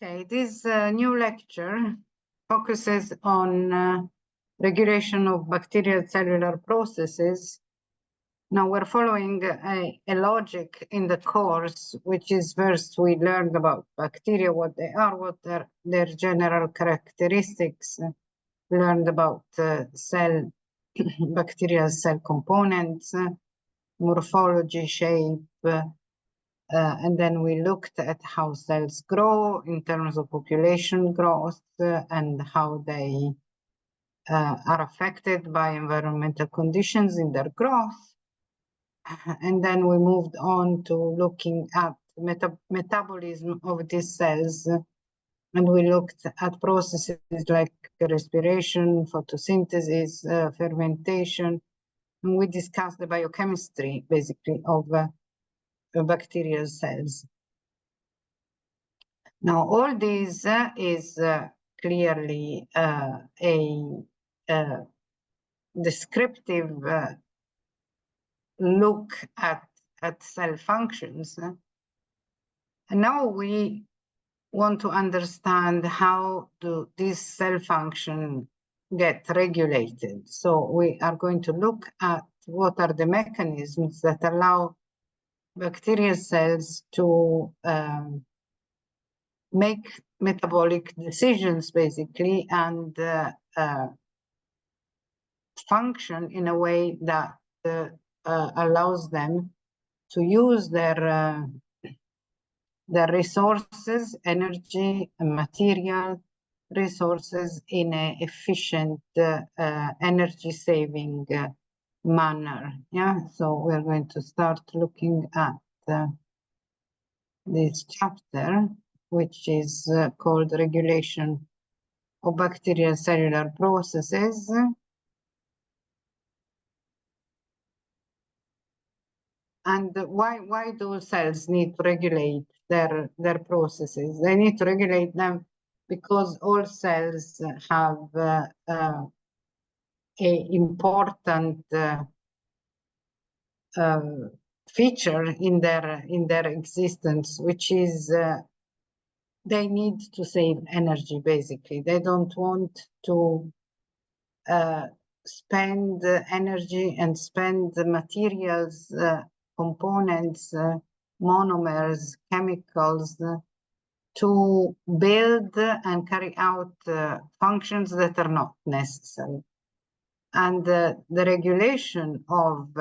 Okay, this new lecture focuses on regulation of bacterial cellular processes. Now we're following a logic in the course, which is first we learned about bacteria, what they are, what their general characteristics. We learned about cell, bacterial cell components, morphology, shape, and then we looked at how cells grow in terms of population growth and how they are affected by environmental conditions in their growth. And then we moved on to looking at metabolism of these cells. And we looked at processes like respiration, photosynthesis, fermentation. And we discussed the biochemistry, basically, of bacterial cells. Now, all this is clearly a descriptive look at cell functions. And now we want to understand how do these cell functions get regulated. So we are going to look at what are the mechanisms that allow bacterial cells to make metabolic decisions, basically, and function in a way that allows them to use their resources, energy, and material resources in an efficient, energy-saving manner. Yeah, so we're going to start looking at this chapter, which is called Regulation of Bacterial Cellular Processes. And why do cells need to regulate their processes? They need to regulate them because all cells have an important feature in their existence, which is they need to save energy. Basically, they don't want to spend energy and spend materials, components, monomers, chemicals to build and carry out functions that are not necessary. And the regulation of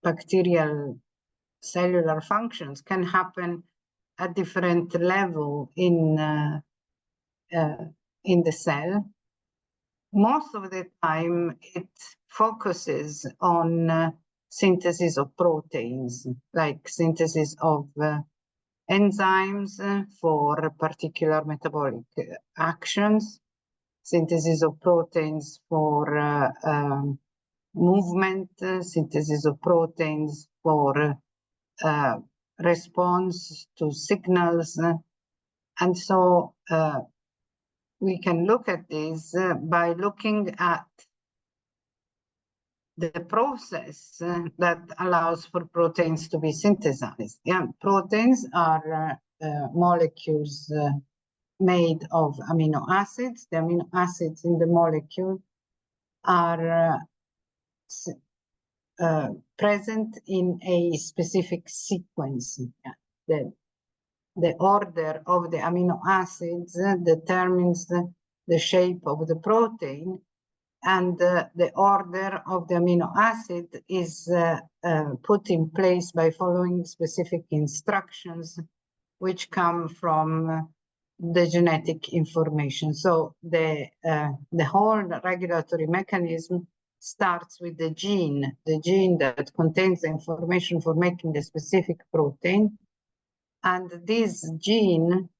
bacterial cellular functions can happen at different level in the cell. Most of the time, it focuses on synthesis of proteins, like synthesis of enzymes for particular metabolic actions, synthesis of proteins for movement, synthesis of proteins for response to signals. And so we can look at this by looking at the process that allows for proteins to be synthesized. Yeah, proteins are molecules made of amino acids. The amino acids in the molecule are present in a specific sequence. Yeah. The order of the amino acids determines the shape of the protein, and the order of the amino acid is put in place by following specific instructions which come from the genetic information. So the whole regulatory mechanism starts with the gene that contains the information for making the specific protein. And this gene,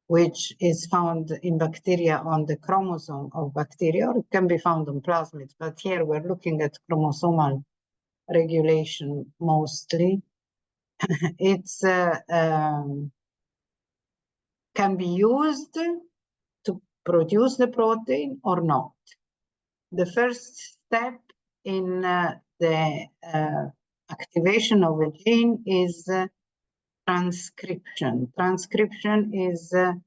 which is found in bacteria on the chromosome of bacteria, or it can be found on plasmids, but here we're looking at chromosomal regulation mostly. It's can be used to produce the protein or not. The first step in the activation of a gene is transcription. Transcription is the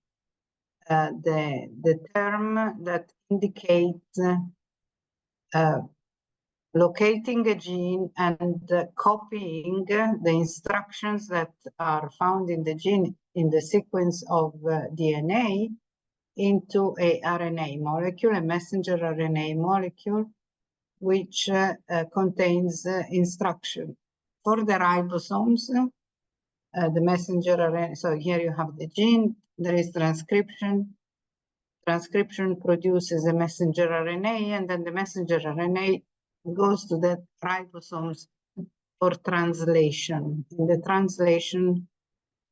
term that indicates locating a gene and copying the instructions that are found in the gene in the sequence of DNA into a RNA molecule, a messenger RNA molecule, which contains instruction. For the ribosomes, the messenger RNA, so here you have the gene, there is transcription. Transcription produces a messenger RNA, and then the messenger RNA goes to the ribosomes for translation. In the translation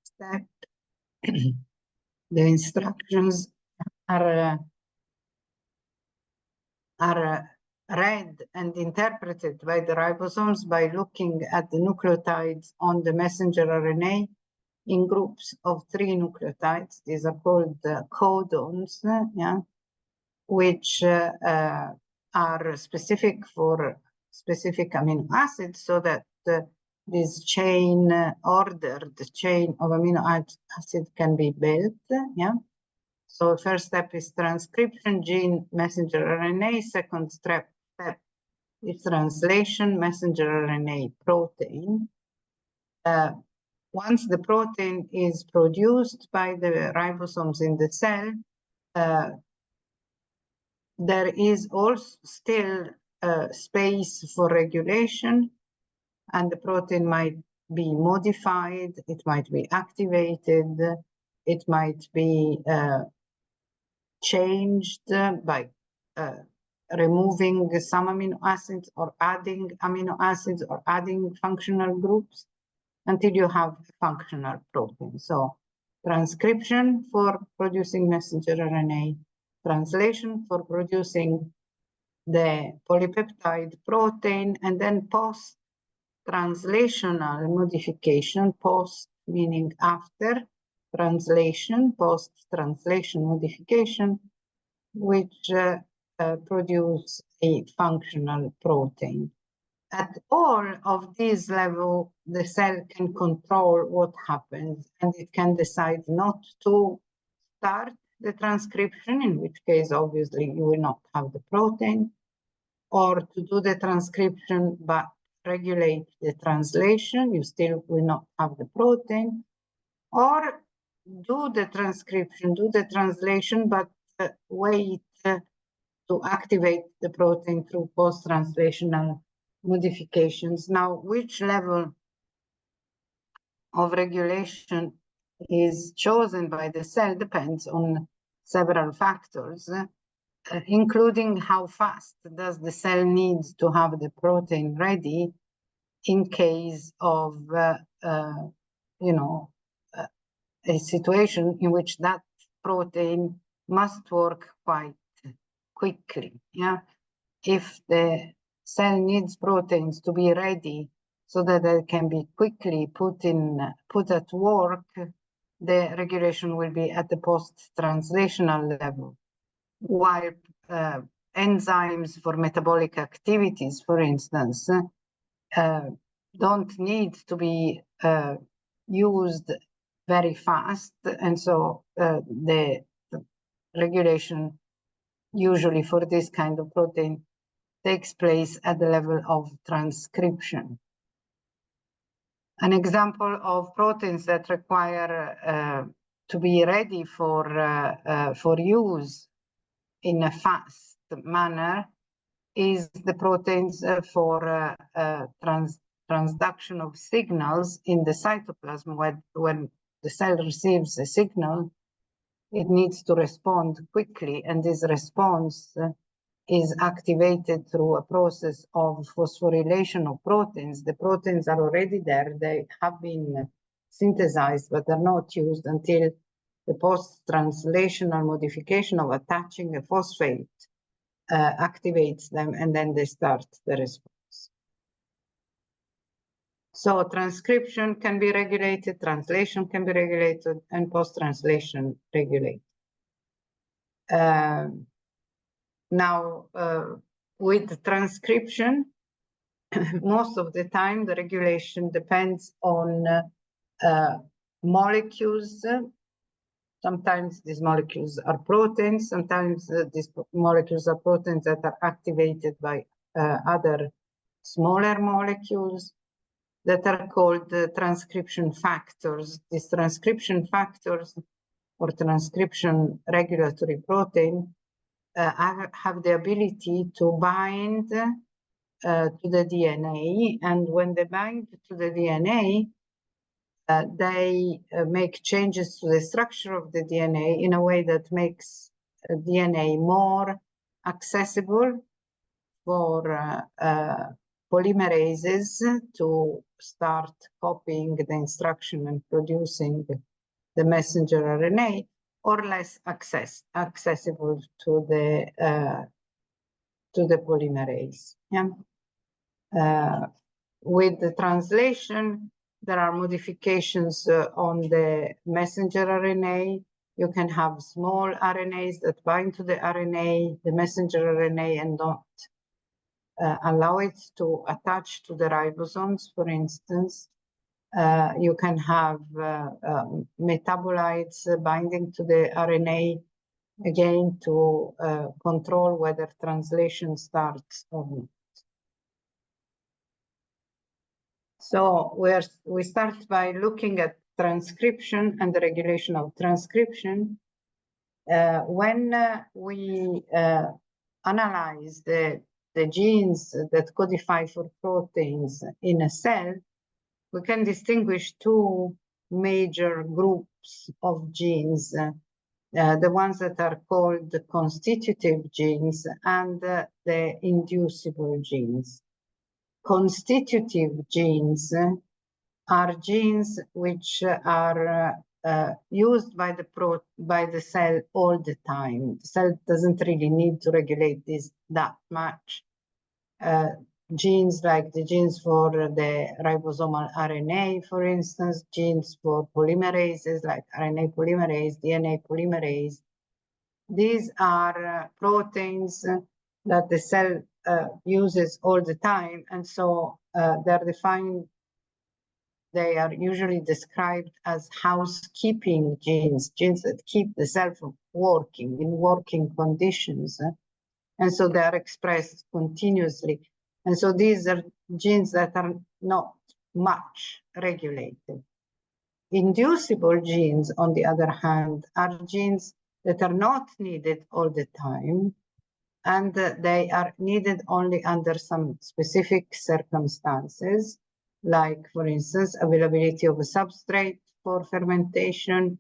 step, the instructions are read and interpreted by the ribosomes by looking at the nucleotides on the messenger RNA in groups of 3 nucleotides. These are called codons, yeah, which are specific for specific amino acids, so that this chain, ordered chain of amino acid can be built, yeah. So first step is transcription, gene, messenger RNA. Second step is translation, messenger RNA, protein. Once the protein is produced by the ribosomes in the cell, there is also still space for regulation, and the protein might be modified, it might be activated, it might be changed by removing some amino acids or adding amino acids or adding functional groups until you have a functional protein. So transcription for producing messenger RNA, translation for producing the polypeptide protein, and then post-translational modification, post meaning after translation, post-translation modification, which produce a functional protein. At all of these levels, the cell can control what happens, and it can decide not to start the transcription, in which case, obviously, you will not have the protein, or to do the transcription but regulate the translation, you still will not have the protein, or do the transcription, do the translation, but wait to activate the protein through post-translational modifications. Now, which level of regulation is chosen by the cell depends on several factors, including how fast does the cell need to have the protein ready in case of, you know, a situation in which that protein must work quite quickly. Yeah, if the cell needs proteins to be ready so that they can be quickly put at work, the regulation will be at the post-translational level. While enzymes for metabolic activities, for instance, don't need to be used very fast, and so the regulation usually for this kind of protein takes place at the level of transcription. An example of proteins that require to be ready for use in a fast manner is the proteins for transduction of signals in the cytoplasm. When the cell receives a signal, it needs to respond quickly, and this response is activated through a process of phosphorylation of proteins. The proteins are already there, they have been synthesized, but they're not used until the post-translational modification of attaching a phosphate activates them, and then they start the response. So transcription can be regulated, translation can be regulated, and post-translation regulated. Now, with transcription, most of the time the regulation depends on molecules. Sometimes these molecules are proteins. Sometimes these molecules are proteins that are activated by other smaller molecules that are called transcription factors. These transcription factors or transcription regulatory protein have the ability to bind to the DNA, and when they bind to the DNA, they make changes to the structure of the DNA in a way that makes DNA more accessible for polymerases to start copying the instruction and producing the messenger RNA, or less accessible to the polymerase. Yeah. With the translation, there are modifications on the messenger RNA. You can have small RNAs that bind to the RNA, the messenger RNA, and not allow it to attach to the ribosomes, for instance. You can have metabolites binding to the RNA, again, to control whether translation starts or not. So we start by looking at transcription and the regulation of transcription. When we analyze the genes that codify for proteins in a cell, we can distinguish two major groups of genes, the ones that are called the constitutive genes and the inducible genes. Constitutive genes are genes which are used by the cell all the time. The cell doesn't really need to regulate this that much. Genes like the genes for the ribosomal RNA, for instance, genes for polymerases like RNA polymerase, DNA polymerase. These are proteins that the cell uses all the time, and so they are usually described as housekeeping genes, genes that keep the cell from working in working conditions. And so they are expressed continuously. And so these are genes that are not much regulated. Inducible genes, on the other hand, are genes that are not needed all the time, and they are needed only under some specific circumstances, like, for instance, availability of a substrate for fermentation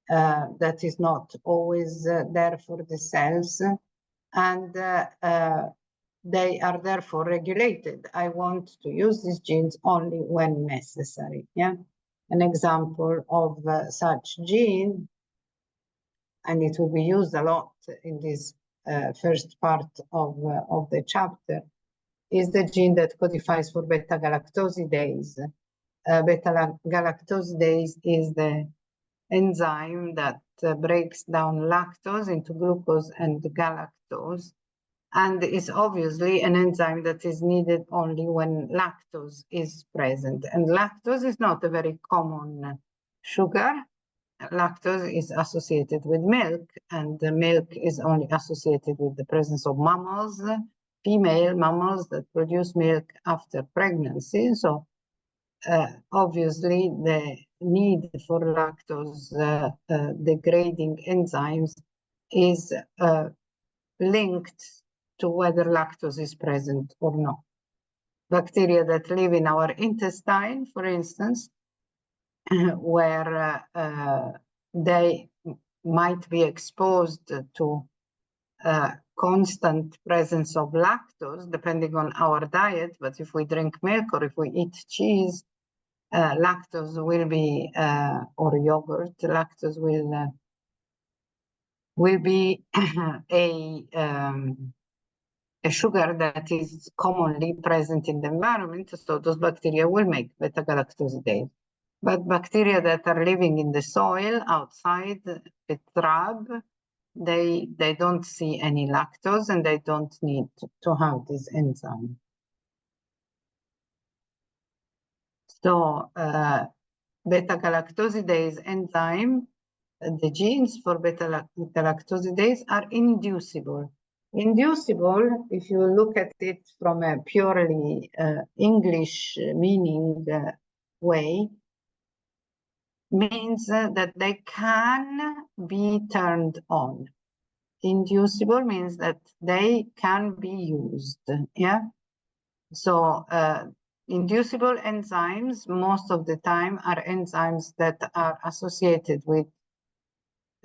that is not always there for the cells, and they are therefore regulated. I want to use these genes only when necessary. Yeah, an example of such gene, and it will be used a lot in this first part of the chapter, is the gene that codifies for beta-galactosidase. Beta-galactosidase is the enzyme that breaks down lactose into glucose and galactose, and is obviously an enzyme that is needed only when lactose is present. And lactose is not a very common sugar. Lactose is associated with milk, and the milk is only associated with the presence of mammals, female mammals that produce milk after pregnancy. So obviously the need for lactose degrading enzymes is linked to whether lactose is present or not. Bacteria that live in our intestine, for instance, where they might be exposed to constant presence of lactose, depending on our diet. But if we drink milk or if we eat cheese, lactose will be, or yogurt, lactose will be a sugar that is commonly present in the environment. So those bacteria will make beta-galactosidase. But bacteria that are living in the soil outside the trab, they don't see any lactose, and they don't need to have this enzyme. So beta-galactosidase enzyme, the genes for beta-galactosidase are inducible. Inducible, if you look at it from a purely English meaning way, means that they can be turned on. Inducible means that they can be used, yeah? So inducible enzymes, most of the time, are enzymes that are associated with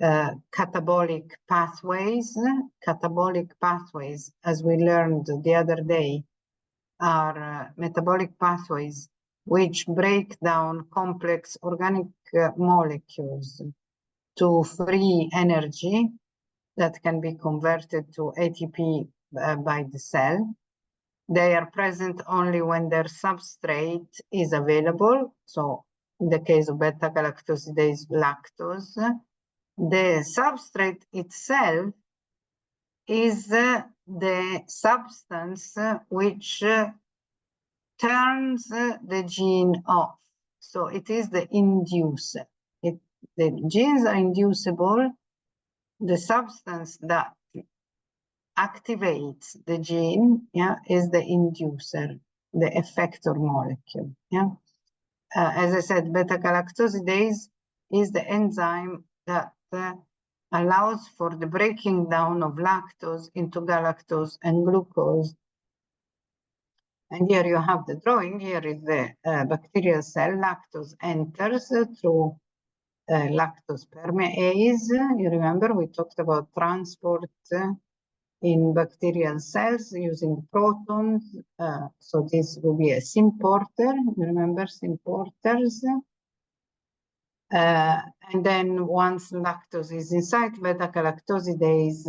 catabolic pathways. Catabolic pathways, as we learned the other day, are metabolic pathways which break down complex organic molecules to free energy that can be converted to ATP by the cell. They are present only when their substrate is available. So in the case of beta-galactosidase, lactose, the substrate itself is the substance which turns the gene off. So it is the inducer. The genes are inducible. The substance that activates the gene, yeah, is the inducer, the effector molecule. Yeah, as I said, beta-galactosidase is the enzyme that allows for the breaking down of lactose into galactose and glucose. And here you have the drawing. Here is the bacterial cell. Lactose enters through lactose permease. You remember we talked about transport in bacterial cells using protons. So this will be a symporter. You remember symporters? And then once lactose is inside beta-galactosidase,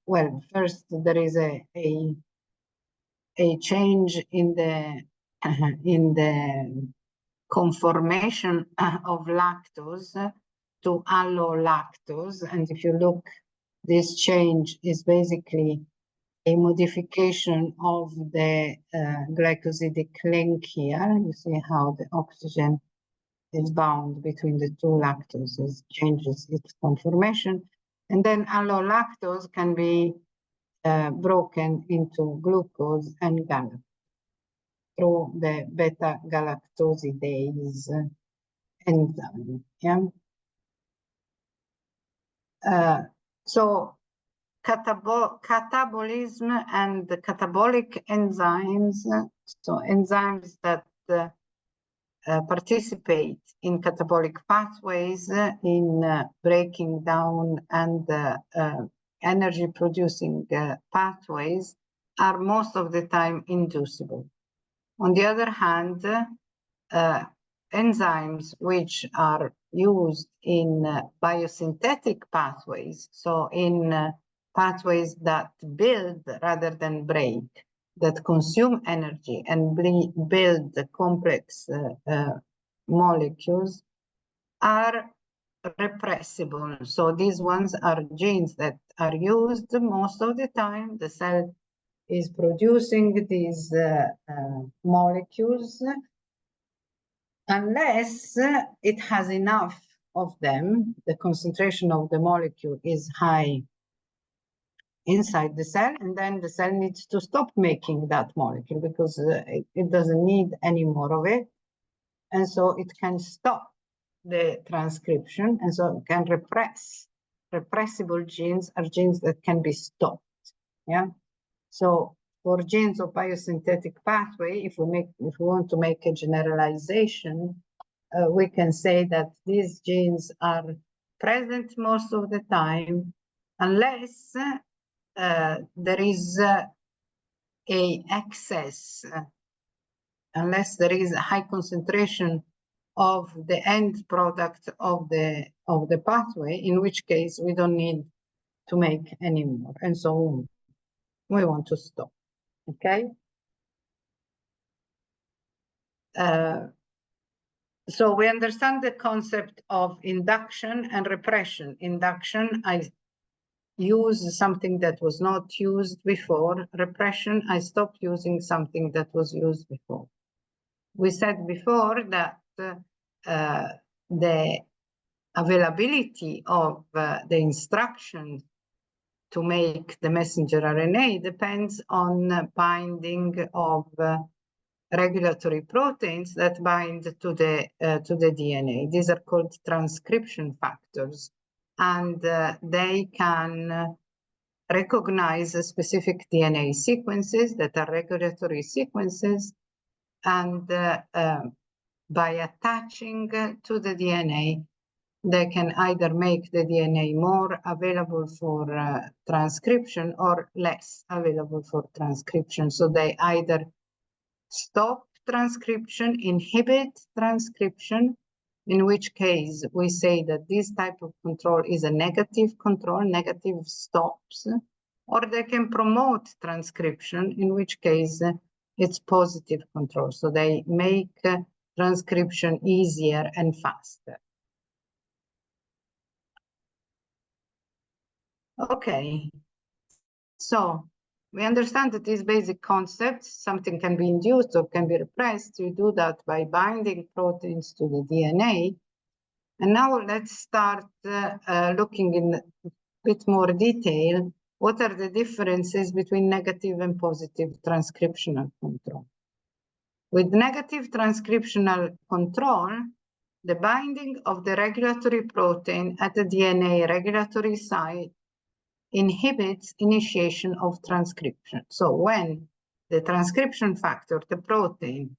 well, first there is a change in the conformation of lactose to allolactose. And if you look, this change is basically a modification of the glycosidic link here. You see how the oxygen is bound between the two lactoses, changes its conformation. And then allolactose can be broken into glucose and galactose through the beta-galactosidase enzyme. Yeah. So catabolism and the catabolic enzymes, so enzymes that participate in catabolic pathways in breaking down and energy producing pathways, are most of the time inducible. On the other hand, enzymes which are used in biosynthetic pathways, so in pathways that build rather than break, that consume energy and build the complex molecules, are repressible. So these ones are genes that are used most of the time. The cell is producing these molecules unless it has enough of them, the concentration of the molecule is high inside the cell, and then the cell needs to stop making that molecule because it doesn't need any more of it. And so it can stop the transcription, and so it can repress. Repressible genes are genes that can be stopped. Yeah. So for genes of biosynthetic pathway, if we want to make a generalization, we can say that these genes are present most of the time, unless there is a excess, unless there is a high concentration of the end product of the pathway, in which case we don't need to make any more, and so on. We want to stop. Okay. So we understand the concept of induction and repression. Induction, I use something that was not used before. Repression, I stopped using something that was used before. We said before that the availability of the instructions to make the messenger RNA depends on binding of regulatory proteins that bind to the DNA. These are called transcription factors, and they can recognize specific DNA sequences that are regulatory sequences, and by attaching to the DNA, they can either make the DNA more available for transcription or less available for transcription. So they either stop transcription, inhibit transcription, in which case we say that this type of control is a negative control, negative stops, or they can promote transcription, in which case it's positive control. So they make transcription easier and faster. Okay, so we understand that these basic concepts, something can be induced or can be repressed. You do that by binding proteins to the DNA. And now let's start looking in a bit more detail. What are the differences between negative and positive transcriptional control? With negative transcriptional control, the binding of the regulatory protein at the DNA regulatory site inhibits initiation of transcription. So when the transcription factor, the protein,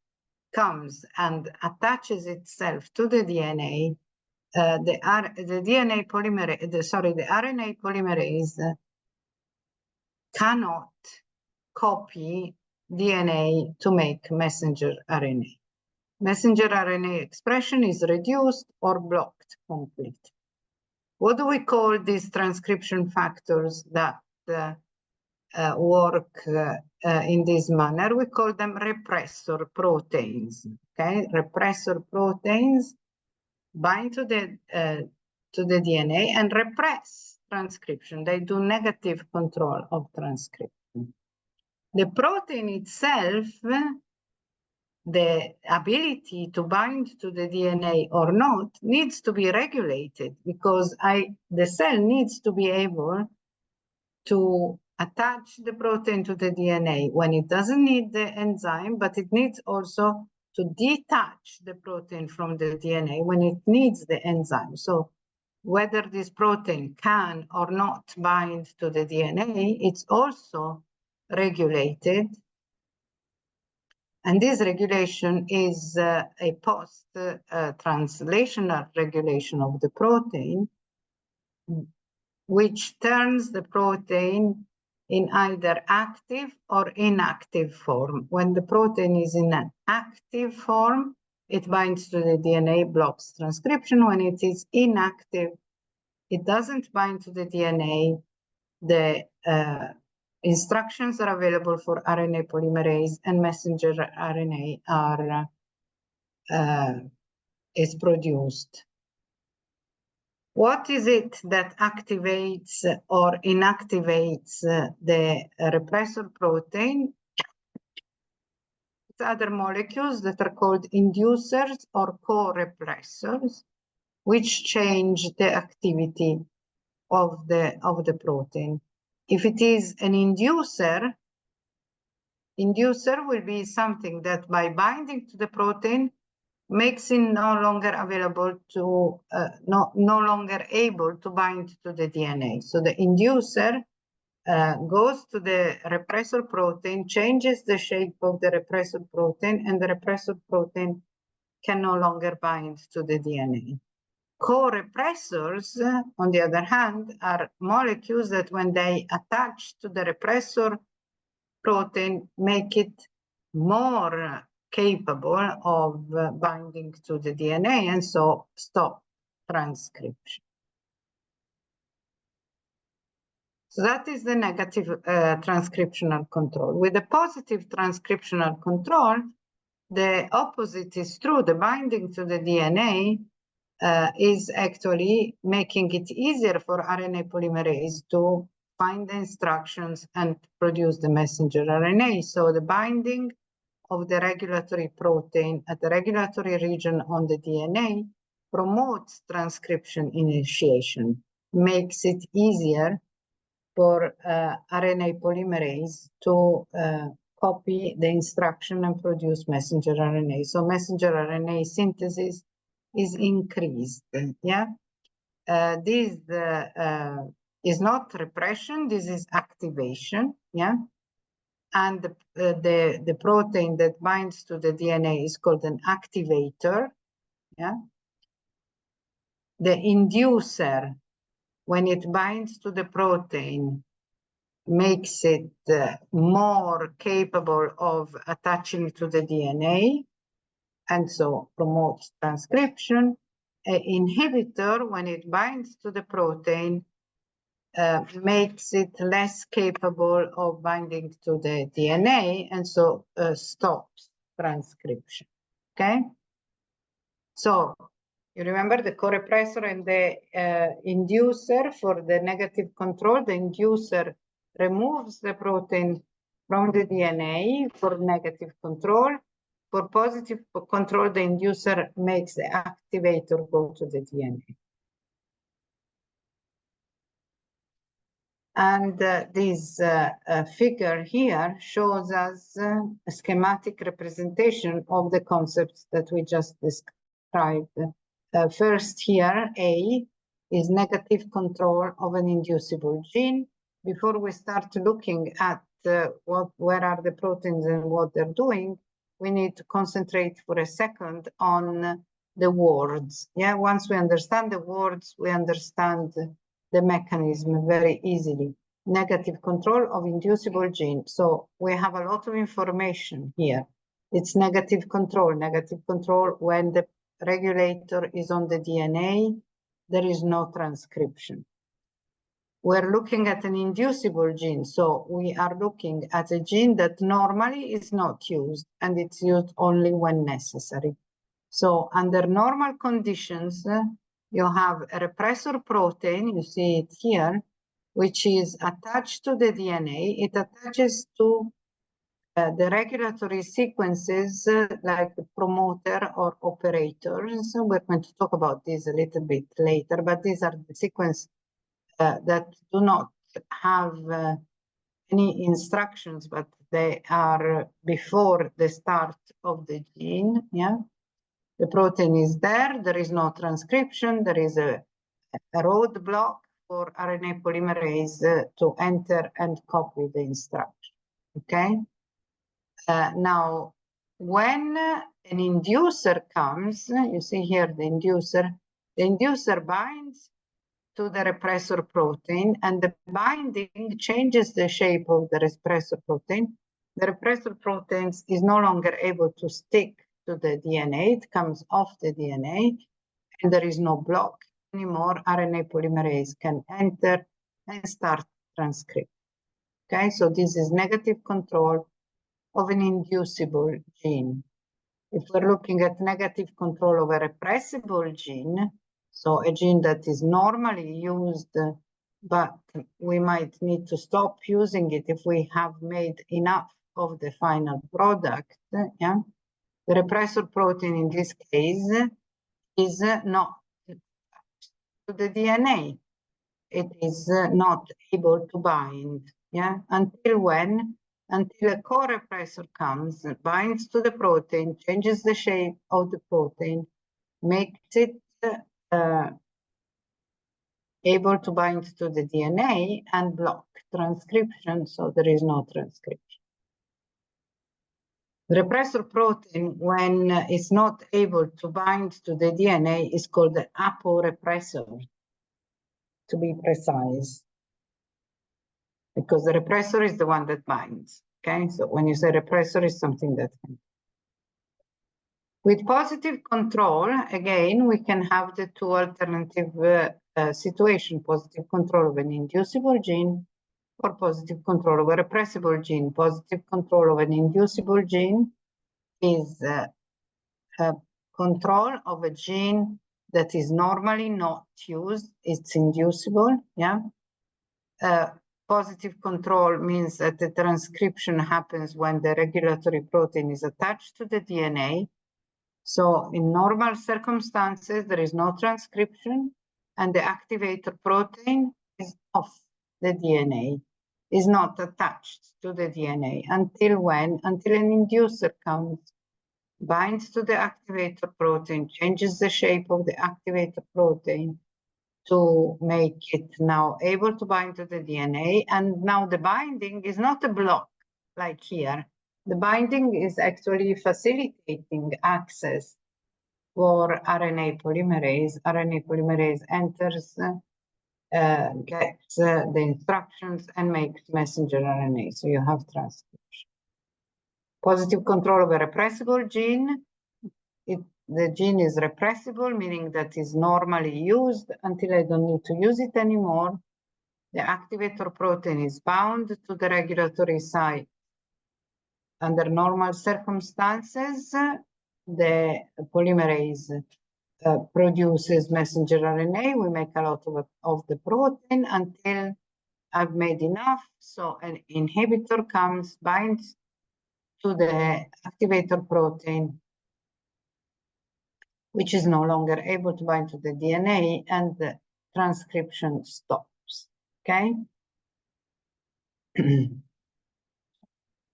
comes and attaches itself to the DNA, the RNA polymerase cannot copy DNA to make messenger RNA. Messenger RNA expression is reduced or blocked completely. What do we call these transcription factors that work in this manner? We call them repressor proteins. Okay, repressor proteins bind to the DNA and repress transcription. They do negative control of transcription. The protein itself, the ability to bind to the DNA or not, needs to be regulated, because the cell needs to be able to attach the protein to the DNA when it doesn't need the enzyme, but it needs also to detach the protein from the DNA when it needs the enzyme. So whether this protein can or not bind to the DNA, it's also regulated. And this regulation is a post-translational regulation of the protein, which turns the protein in either active or inactive form. When the protein is in an active form, it binds to the DNA, blocks transcription. When it is inactive, it doesn't bind to the DNA. The instructions are available for RNA polymerase, and messenger RNA is produced. What is it that activates or inactivates the repressor protein? It's other molecules that are called inducers or co-repressors, which change the activity of the protein. If it is an inducer will be something that by binding to the protein makes it no longer available to, no longer able to bind to the DNA. So the inducer goes to the repressor protein, changes the shape of the repressor protein, and the repressor protein can no longer bind to the DNA. Co-repressors, on the other hand, are molecules that when they attach to the repressor protein, make it more capable of binding to the DNA and so stop transcription. So that is the negative transcriptional control. With the positive transcriptional control, the opposite is true. The binding to the DNA is actually making it easier for RNA polymerase to find the instructions and produce the messenger RNA. So the binding of the regulatory protein at the regulatory region on the DNA promotes transcription initiation, makes it easier for RNA polymerase to copy the instruction and produce messenger RNA. So messenger RNA synthesis is increased. Yeah, this is not repression. This is activation. Yeah, and the protein that binds to the DNA is called an activator. Yeah, the inducer, when it binds to the protein, makes it more capable of attaching to the DNA, and so promotes transcription. An inhibitor, when it binds to the protein, makes it less capable of binding to the DNA, and so stops transcription. Okay? So you remember the co-repressor and the inducer for the negative control. The inducer removes the protein from the DNA for negative control. For positive control, the inducer makes the activator go to the DNA. And this figure here shows us a schematic representation of the concepts that we just described. First here, A, is negative control of an inducible gene. Before we start looking at where are the proteins and what they're doing, we need to concentrate for a second on the words. Yeah, once we understand the words, we understand the mechanism very easily. Negative control of inducible gene. So we have a lot of information here. It's negative control when the regulator is on the DNA, there is no transcription. We're looking at an inducible gene, so we are looking at a gene that normally is not used, and it's used only when necessary. So under normal conditions, you have a repressor protein, you see it here, which is attached to the DNA. It attaches to the regulatory sequences like the promoter or operators. We're going to talk about this a little bit later, but these are the sequences that do not have any instructions, but they are before the start of the gene. Yeah, the protein is there. There is no transcription. There is a roadblock for RNA polymerase to enter and copy the instruction. Okay. Now, when an inducer comes, you see here the inducer binds to the repressor protein, and the binding changes the shape of the repressor protein. The repressor protein is no longer able to stick to the DNA. It comes off the DNA, and there is no block anymore. RNA polymerase can enter and start transcript. Okay, so this is negative control of an inducible gene. If we're looking at negative control of a repressible gene, so a gene that is normally used, but we might need to stop using it if we have made enough of the final product. Yeah? The repressor protein in this case is not to the DNA. It is not able to bind. Yeah? Until a co-repressor comes, binds to the protein, changes the shape of the protein, makes it able to bind to the DNA and block transcription, so there is no transcription. The repressor protein, when it's not able to bind to the DNA, is called the aporepressor, to be precise, because the repressor is the one that binds. Okay, so when you say repressor, is something that can. With positive control, again, we can have the two alternative situation: positive control of an inducible gene or positive control of a repressible gene. Positive control of an inducible gene is control of a gene that is normally not used. It's inducible. Yeah. positive control means that the transcription happens when the regulatory protein is attached to the DNA. So in normal circumstances, there is no transcription, and the activator protein is off the DNA, is not attached to the DNA until when? Until an inducer comes, binds to the activator protein, changes the shape of the activator protein to make it now able to bind to the DNA. And now the binding is not a block like here. The binding is actually facilitating access for RNA polymerase. RNA polymerase enters, gets the instructions and makes messenger RNA. So you have transcription. Positive control of a repressible gene. The gene is repressible, meaning that is normally used until I don't need to use it anymore. The activator protein is bound to the regulatory site. Under normal circumstances, the polymerase produces messenger RNA. We make a lot of the protein until I've made enough. So an inhibitor comes, binds to the activator protein, which is no longer able to bind to the DNA, and the transcription stops, okay?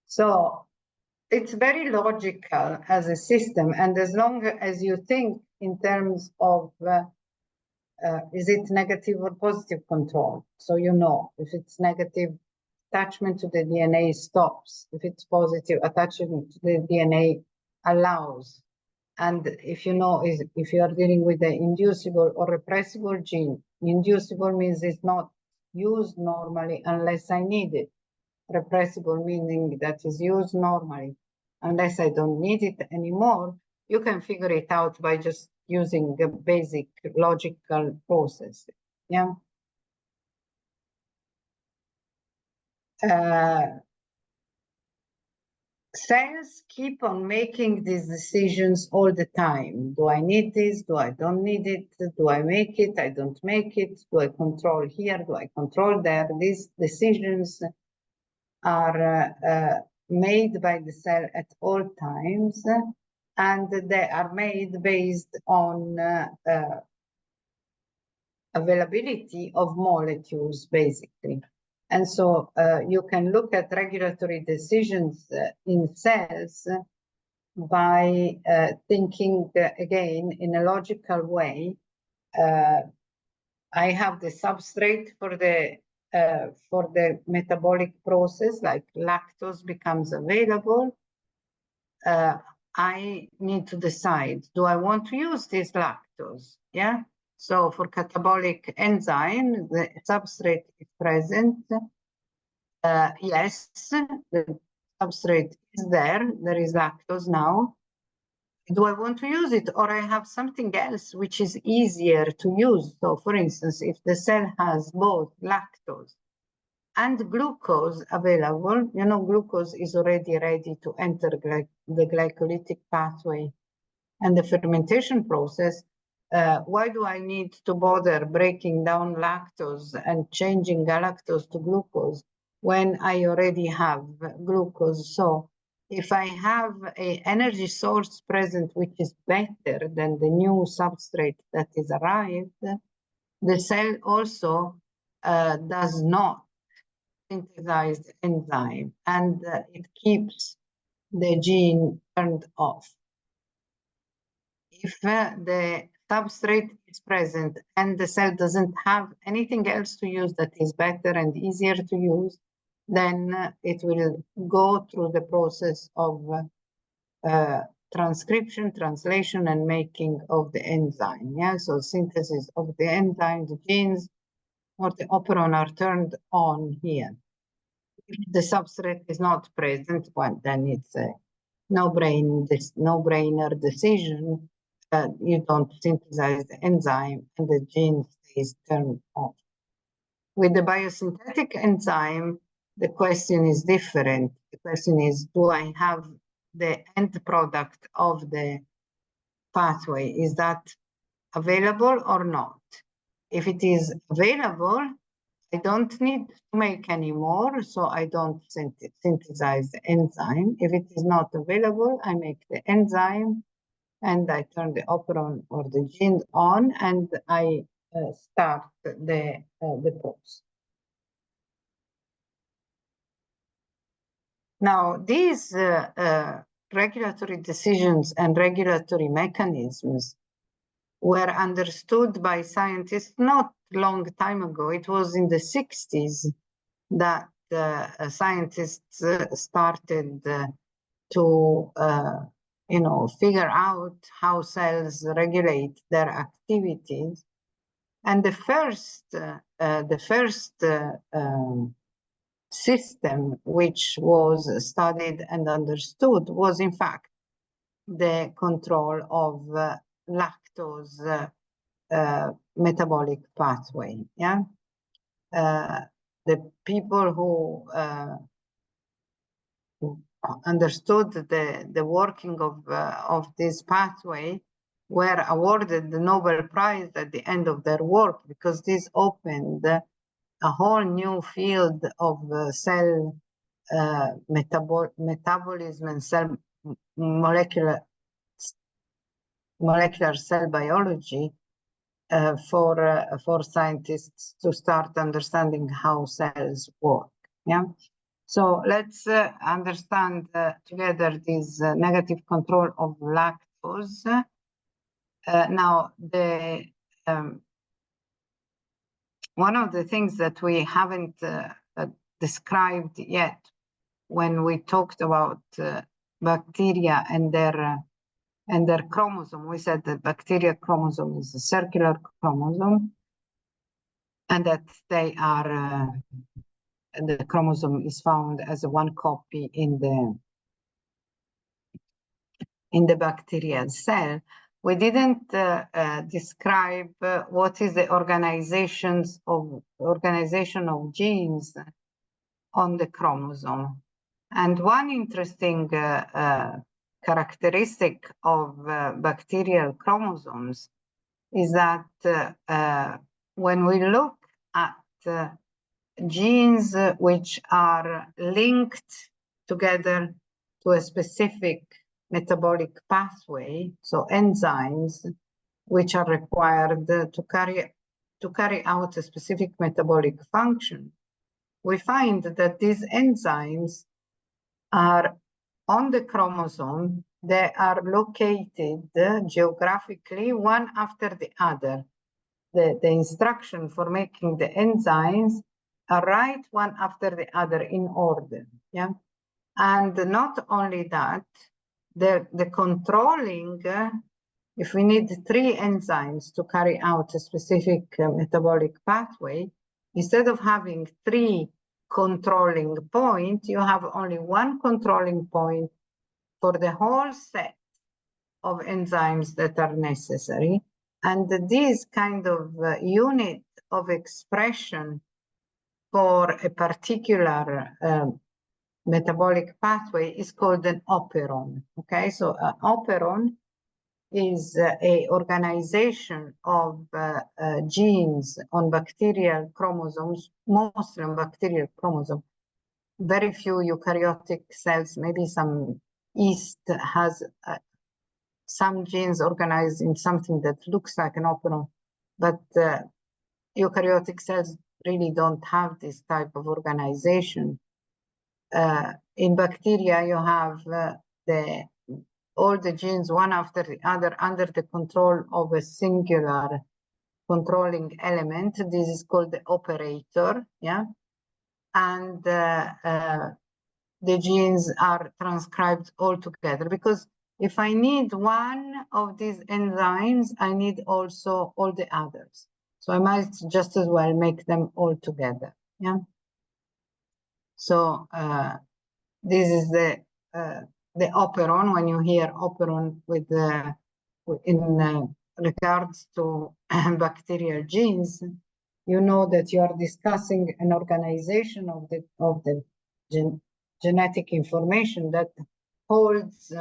So it's very logical as a system, and as long as you think in terms of is it negative or positive control? So you know, if it's negative, attachment to the DNA stops. If it's positive, attachment to the DNA allows. And if you know, if you are dealing with the inducible or repressible gene, inducible means it's not used normally unless I need it. Repressible meaning that is used normally unless I don't need it anymore. You can figure it out by just using the basic logical process. Yeah. Cells keep on making these decisions all the time. Do I need this? Do I don't need it? Do I make it? I don't make it? Do I control here? Do I control there? These decisions are made by the cell at all times, and they are made based on availability of molecules, basically. And so you can look at regulatory decisions in cells by thinking again in a logical way. I have the substrate for the metabolic process, like lactose becomes available. I need to decide, do I want to use this lactose? Yeah. So for catabolic enzyme, the substrate is present. Yes, the substrate is there. There is lactose now. Do I want to use it, or I have something else which is easier to use? So for instance, if the cell has both lactose and glucose available, you know, glucose is already ready to enter the glycolytic pathway and the fermentation process. Why do I need to bother breaking down lactose and changing galactose to glucose when I already have glucose? So if I have an energy source present which is better than the new substrate that is arrived, the cell also does not synthesize the enzyme, and it keeps the gene turned off. If the substrate is present and the cell doesn't have anything else to use that is better and easier to use, then it will go through the process of transcription, translation, and making of the enzyme. Yeah, so synthesis of the enzyme, the genes, or the operon are turned on here. If the substrate is not present, well, then it's a no-brainer decision. You don't synthesize the enzyme and the gene stays turned off. With the biosynthetic enzyme, the question is different. The question is, do I have the end product of the pathway? Is that available or not? If it is available, I don't need to make any more, so I don't synthesize the enzyme. If it is not available, I make the enzyme and I turn the operon or the gene on, and I start the process. Now, these regulatory decisions and regulatory mechanisms were understood by scientists not long time ago. It was in the 60s that scientists started to figure out how cells regulate their activities. And the first system which was studied and understood was in fact the control of lactose metabolic pathway. Yeah, the people who understood the working of this pathway were awarded the Nobel Prize at the end of their work, because this opened a whole new field of cell metabolism and cell molecular cell biology for scientists to start understanding how cells work. Yeah. So let's understand together this negative control of lactose. Now, one of the things that we haven't described yet when we talked about bacteria and their chromosome, we said that bacteria chromosome is a circular chromosome, and that they are the chromosome is found as a one copy in the bacterial cell. We didn't describe what is the organization of genes on the chromosome. And one interesting characteristic of bacterial chromosomes is that when we look at genes which are linked together to a specific metabolic pathway, so enzymes which are required to carry out a specific metabolic function, we find that these enzymes are on the chromosome. They are located geographically one after the other. The instruction for making the enzymes are right one after the other in order. Yeah, and not only that, the controlling, if we need 3 enzymes to carry out a specific metabolic pathway, instead of having 3 controlling points, you have only 1 controlling point for the whole set of enzymes that are necessary. And this kind of unit of expression for a particular metabolic pathway is called an operon. Okay, so an operon is a organization of genes on bacterial chromosomes, mostly on bacterial chromosomes. Very few eukaryotic cells, maybe some yeast has some genes organized in something that looks like an operon, but eukaryotic cells really don't have this type of organization. In bacteria, you have all the genes one after the other under the control of a singular controlling element. This is called the operator, yeah? And the genes are transcribed all together, because if I need one of these enzymes, I need also all the others. So I might just as well make them all together, yeah? So this is the operon. When you hear operon in regards to bacterial genes, you know that you are discussing an organization of the genetic information that holds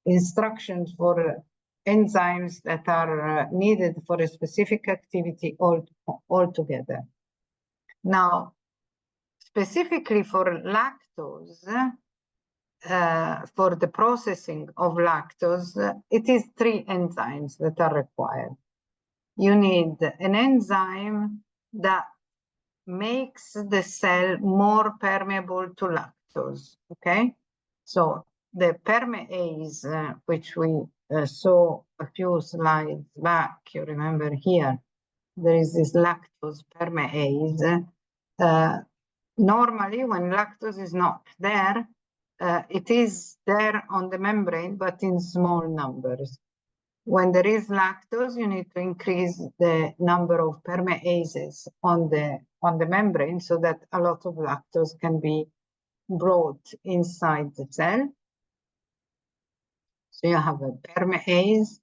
instructions for enzymes that are needed for a specific activity all together. Now, specifically for lactose, for the processing of lactose, it is 3 enzymes that are required. You need an enzyme that makes the cell more permeable to lactose, okay? So the permease, which we saw a few slides back, you remember here, there is this lactose permease. Normally, when lactose is not there, it is there on the membrane, but in small numbers. When there is lactose, you need to increase the number of permeases on the membrane so that a lot of lactose can be brought inside the cell. So you have a permease,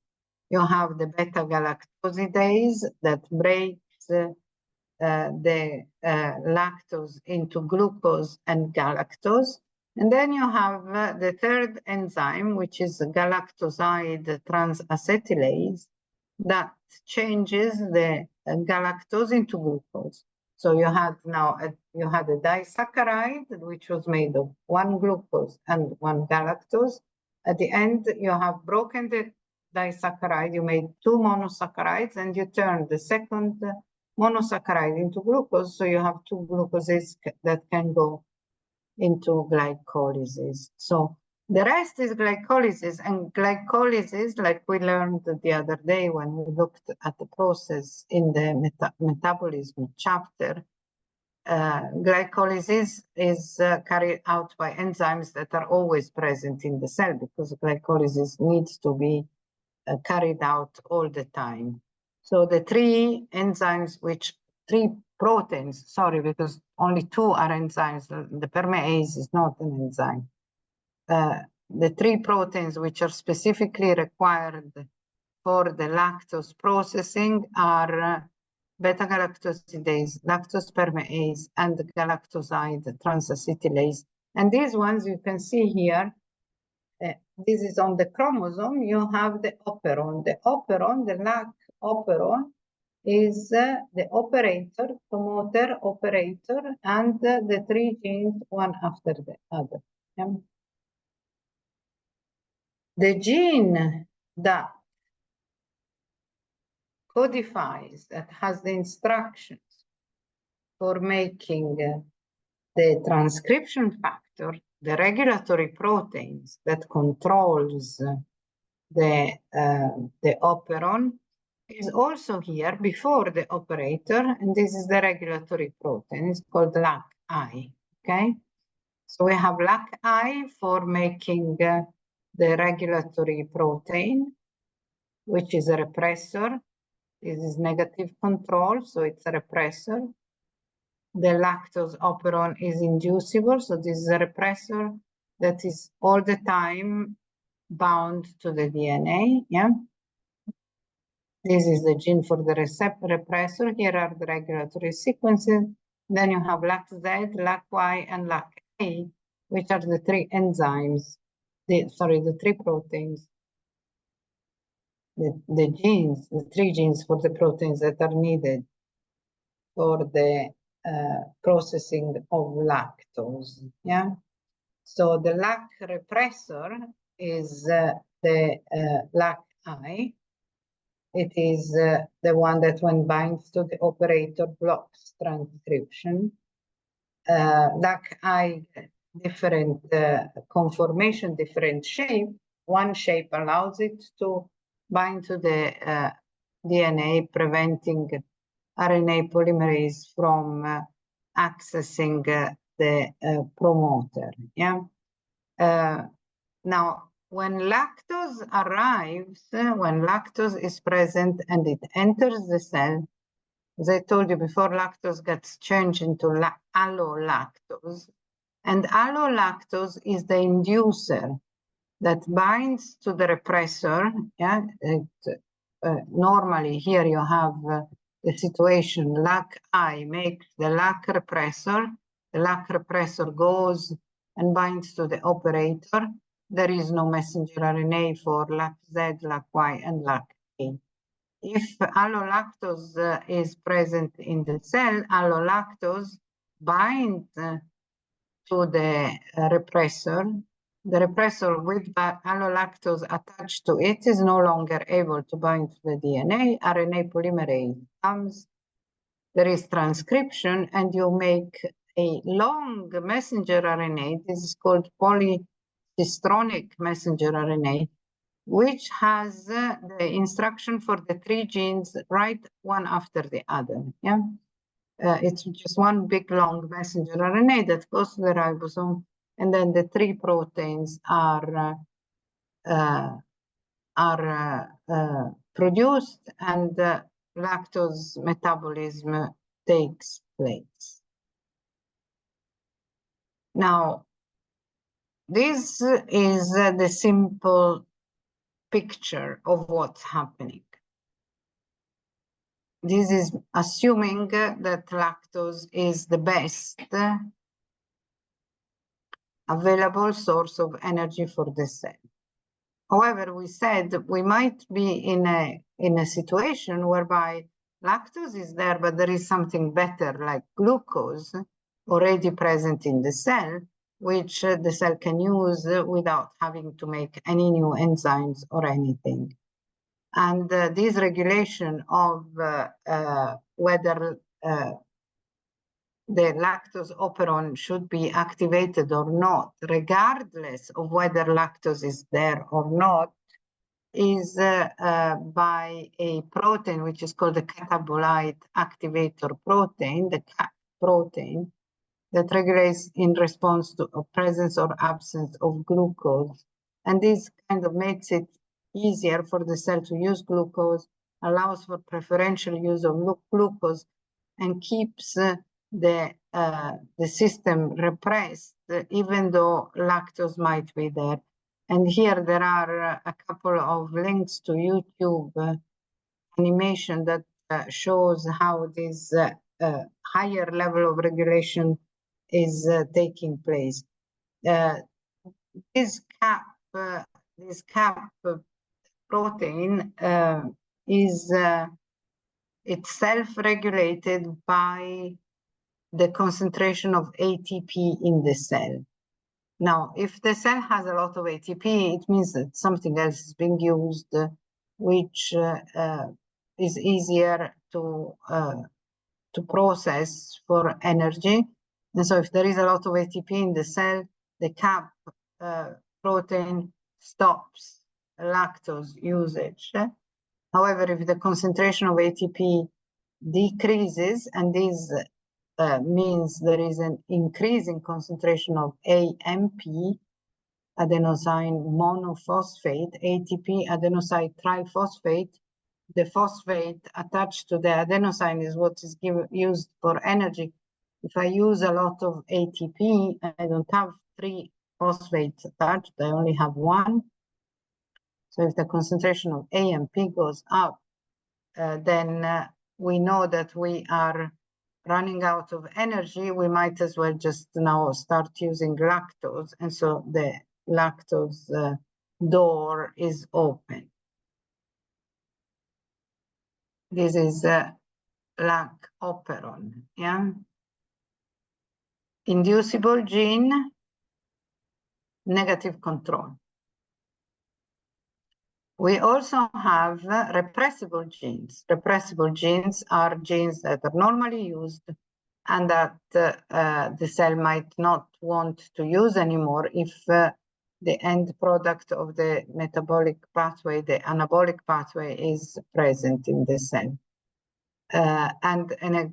you have the beta-galactosidase that breaks the lactose into glucose and galactose. And then you have the third enzyme, which is galactoside transacetylase, that changes the galactose into glucose. So you had now you had a disaccharide, which was made of 1 glucose and 1 galactose. At the end, you have broken the disaccharide, you made 2 monosaccharides, and you turn the second monosaccharide into glucose, so you have 2 glucoses that can go into glycolysis. So the rest is glycolysis, and glycolysis, like we learned the other day when we looked at the process in the metabolism chapter, glycolysis is carried out by enzymes that are always present in the cell, because glycolysis needs to be carried out all the time. So the 3 enzymes, 3 proteins, sorry, because only 2 are enzymes, the permease is not an enzyme. The 3 proteins which are specifically required for the lactose processing are beta-galactosidase, lactose permease, and galactoside transacetylase. And these ones you can see here, this is on the chromosome, you have the operon. The operon, the lac operon, is the operator, promoter, operator, and the 3 genes one after the other. Yeah. The gene that codifies, that has the instructions for making the transcription factor, the regulatory proteins that controls the operon, is also here before the operator, and this is the regulatory protein. It's called LAC-I, okay? So we have LAC-I for making the regulatory protein, which is a repressor. This is negative control, so it's a repressor. The lactose operon is inducible, so this is a repressor that is all the time bound to the DNA, yeah? This is the gene for the repressor. Here are the regulatory sequences. Then you have LAC-Z, LAC-Y, and LAC-A, which are the 3 enzymes, the 3 proteins, the genes, the 3 genes for the proteins that are needed for the processing of lactose, yeah? So the LAC repressor is the LAC-I. It is the one that, when binds to the operator, blocks transcription. LAC-I, different conformation, different shape. One shape allows it to bind to the DNA, preventing RNA polymerase from accessing the promoter. Yeah. Now, when lactose arrives, when lactose is present and it enters the cell, as I told you before, lactose gets changed into allolactose. And allolactose is the inducer that binds to the repressor. Yeah? Normally, here you have the situation, LAC-I makes the LAC repressor. The LAC repressor goes and binds to the operator. There is no messenger RNA for LAC-Z, LAC-Y, and LAC-A. if allolactose is present in the cell, allolactose binds to the repressor. The repressor with allolactose attached to it is no longer able to bind to the DNA. RNA polymerase comes, there is transcription, and you make a long messenger RNA. This is called polycistronic messenger RNA, which has the instruction for the 3 genes right one after the other. Yeah, it's just one big long messenger RNA that goes to the ribosome, and then the 3 proteins are produced, and lactose metabolism takes place. Now, this is the simple picture of what's happening. This is assuming that lactose is the best available source of energy for the cell. However, we said we might be in a situation whereby lactose is there, but there is something better like glucose already present in the cell, which the cell can use without having to make any new enzymes or anything. And this regulation of whether the lactose operon should be activated or not, regardless of whether lactose is there or not, is by a protein which is called the catabolite activator protein, the CAP protein, that regulates in response to a presence or absence of glucose. And this kind of makes it easier for the cell to use glucose, allows for preferential use of glucose, and keeps the system repressed, even though lactose might be there. And here there are a couple of links to YouTube animation that shows how this higher level of regulation is taking place. This CAP protein is itself regulated by the concentration of ATP in the cell. Now, if the cell has a lot of ATP, it means that something else is being used, which is easier to process for energy. And so if there is a lot of ATP in the cell, the CAP protein stops lactose usage. However, if the concentration of ATP decreases, and this means there is an increasing concentration of AMP, adenosine monophosphate, ATP, adenosine triphosphate. The phosphate attached to the adenosine is what is used for energy. If I use a lot of ATP, I don't have 3 phosphates attached, I only have 1. So if the concentration of AMP goes up, then we know that we are running out of energy. We might as well just now start using lactose. And so the lactose door is open. This is lac operon, yeah? Inducible gene, negative control. We also have repressible genes. Repressible genes are genes that are normally used and that the cell might not want to use anymore if the end product of the metabolic pathway, the anabolic pathway, is present in the cell. And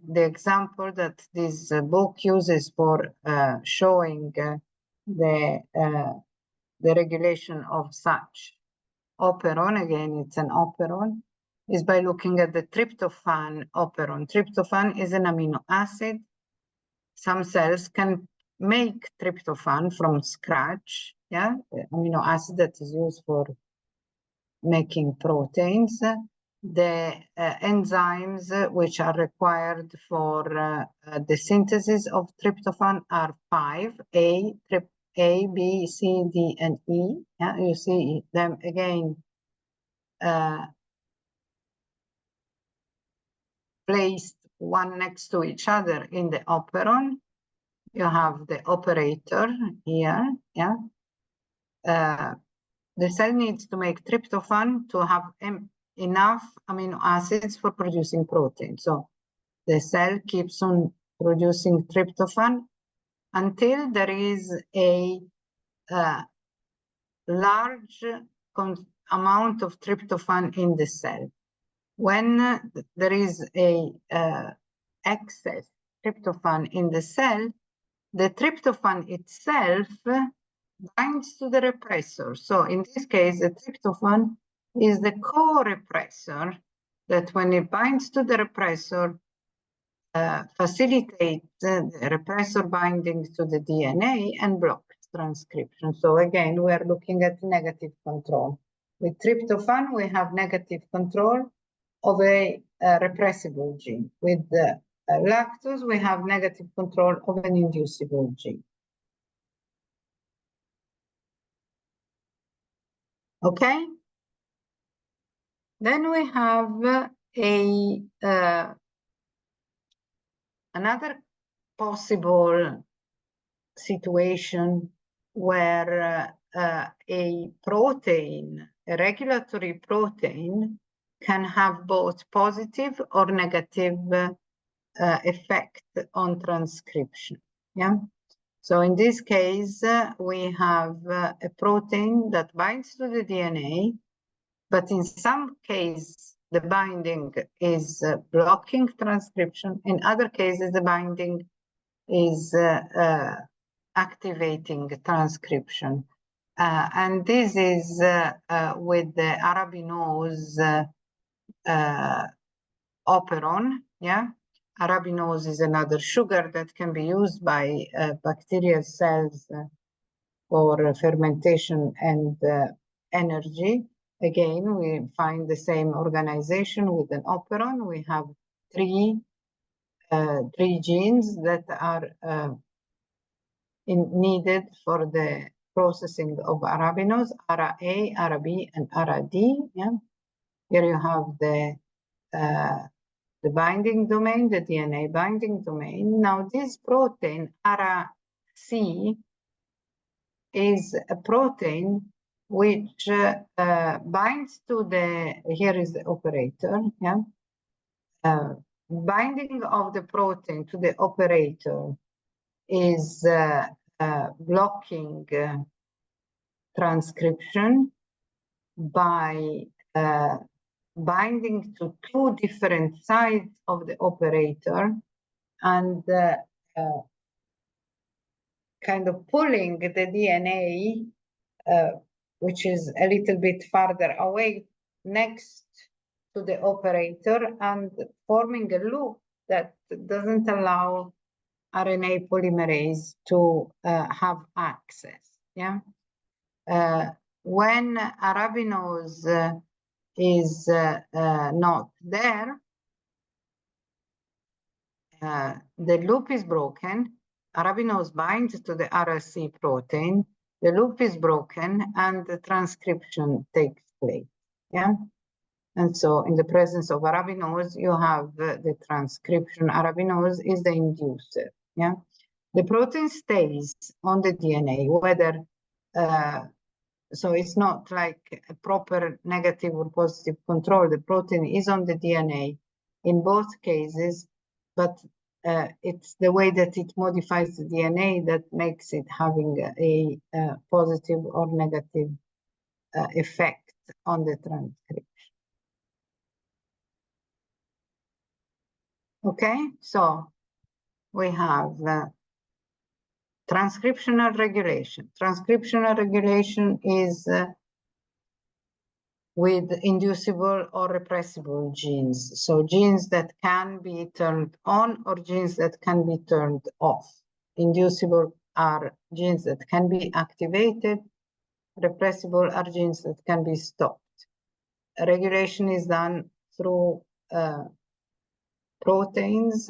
the example that this book uses for showing the regulation of such operon, again, it's an operon, is by looking at the tryptophan operon. Tryptophan is an amino acid. Some cells can make tryptophan from scratch, yeah, the amino acid that is used for making proteins. The enzymes which are required for the synthesis of tryptophan are 5, A, B, C, D, and E. Yeah, you see them again placed one next to each other in the operon. You have the operator here, yeah. The cell needs to make tryptophan to have enough amino acids for producing protein. So the cell keeps on producing tryptophan until there is a large amount of tryptophan in the cell. When there is a excess tryptophan in the cell, the tryptophan itself binds to the repressor. So in this case, the tryptophan is the co-repressor that when it binds to the repressor, facilitates the repressor binding to the DNA and blocks transcription. So again, we are looking at negative control. With tryptophan, we have negative control of a repressible gene. With lactose, we have negative control of an inducible gene. Okay? Then we have another possible situation where a protein, a regulatory protein, can have both positive or negative effect on transcription. Yeah. So in this case, we have a protein that binds to the DNA, but in some cases, the binding is blocking transcription. In other cases, the binding is activating transcription. And this is with the arabinose operon, yeah? Arabinose is another sugar that can be used by bacterial cells for fermentation and energy. Again, we find the same organization with an operon. We have three genes that are needed for the processing of arabinose, ARA-A, ARA-B, and ARA-D. Yeah? Here you have the binding domain, the DNA binding domain. Now this protein, ARA-C, is a protein which binds to the, here is the operator, yeah? Binding of the protein to the operator is blocking transcription by binding to two different sides of the operator and kind of pulling the DNA, which is a little bit farther away next to the operator and forming a loop that doesn't allow RNA polymerase to have access. Yeah. When arabinose is not there, the loop is broken. Arabinose binds to the RSC protein. The loop is broken, and the transcription takes place. Yeah. And so, in the presence of arabinose, you have the transcription. Arabinose is the inducer. Yeah. The protein stays on the DNA, whether so it's not like a proper negative or positive control. The protein is on the DNA in both cases, but it's the way that it modifies the DNA that makes it having a positive or negative effect on the transcription. Okay, so we have transcriptional regulation. Transcriptional regulation is with inducible or repressible genes. So genes that can be turned on or genes that can be turned off. Inducible are genes that can be activated. Repressible are genes that can be stopped. Regulation is done through proteins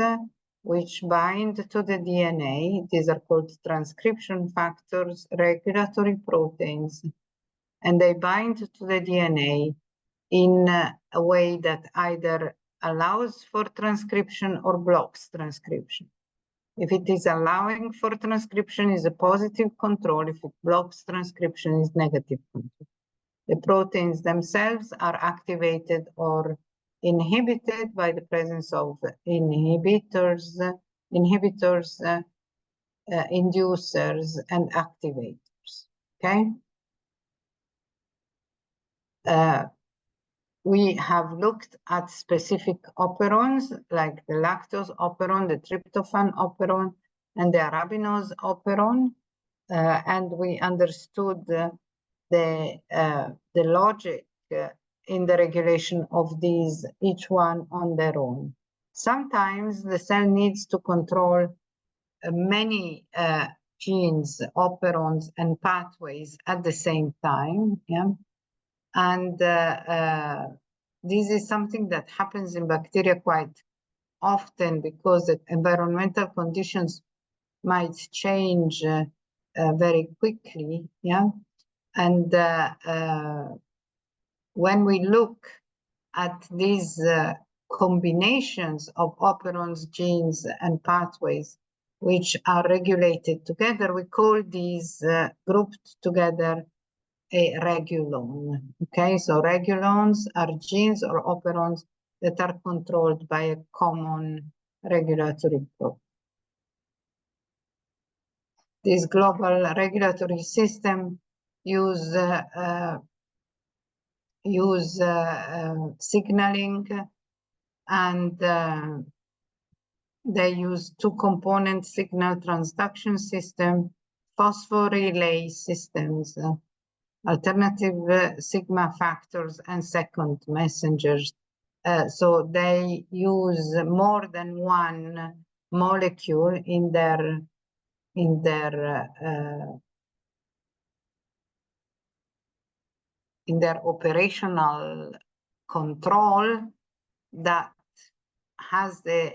which bind to the DNA. These are called transcription factors, regulatory proteins, and they bind to the DNA in a way that either allows for transcription or blocks transcription. If it is allowing for transcription, is a positive control. If it blocks transcription, is negative control. The proteins themselves are activated or inhibited by the presence of inhibitors, inducers, and activators. Okay. We have looked at specific operons like the lactose operon, the tryptophan operon, and the arabinose operon, and we understood the logic in the regulation of these, each one on their own. Sometimes the cell needs to control many genes, operons, and pathways at the same time. Yeah. And this is something that happens in bacteria quite often because the environmental conditions might change very quickly. Yeah. And when we look at these combinations of operons, genes, and pathways, which are regulated together, we call these grouped together a regulon. Okay, so regulons are genes or operons that are controlled by a common regulatory protein. This global regulatory system use signaling, and they use two-component signal transduction system, phosphorylase systems, alternative sigma factors, and second messengers. So they use more than one molecule in their operational control that has the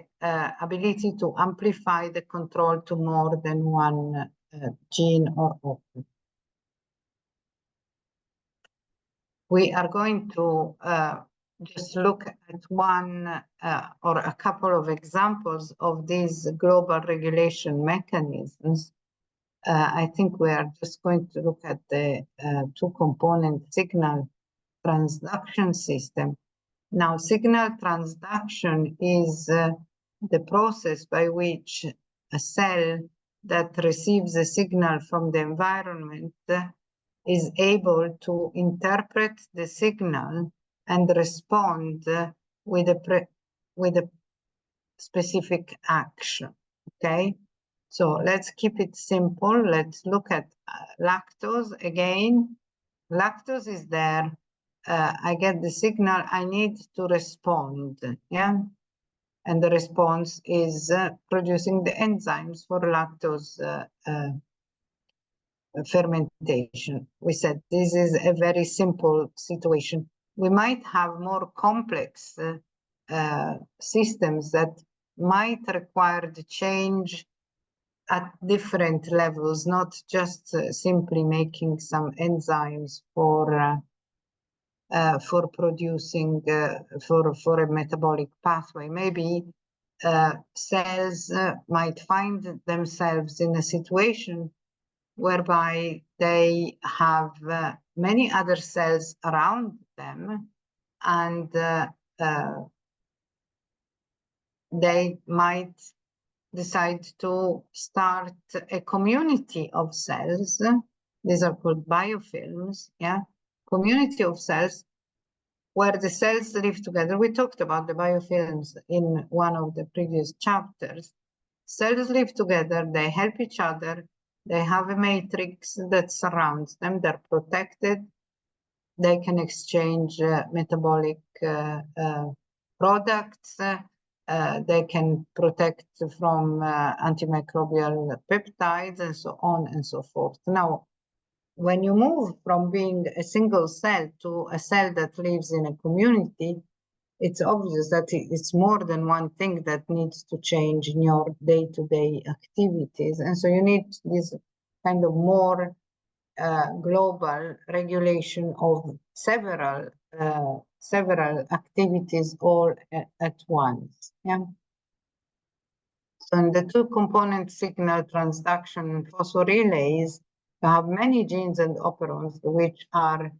ability to amplify the control to more than one gene or operon. We are going to just look at one or a couple of examples of these global regulation mechanisms. I think we are just going to look at the two-component signal transduction system. Now, signal transduction is the process by which a cell that receives a signal from the environment is able to interpret the signal and respond with a specific action. Okay, so let's keep it simple. Let's look at lactose again. Lactose is there. I get the signal, I need to respond. Yeah, and the response is producing the enzymes for lactose fermentation. We said this is a very simple situation. We might have more complex systems that might require the change at different levels, not just simply making some enzymes for producing for a metabolic pathway. Maybe cells might find themselves in a situation whereby they have many other cells around them, and they might decide to start a community of cells. These are called biofilms, yeah? Community of cells where the cells live together. We talked about the biofilms in one of the previous chapters. Cells live together, they help each other, they have a matrix that surrounds them, they're protected, they can exchange metabolic products, they can protect from antimicrobial peptides, and so on and so forth. Now, when you move from being a single cell to a cell that lives in a community, it's obvious that it's more than one thing that needs to change in your day-to-day activities. And so you need this kind of more global regulation of several several activities all at once. Yeah. So in the two-component signal transduction phosphorelays, you have many genes and operons which are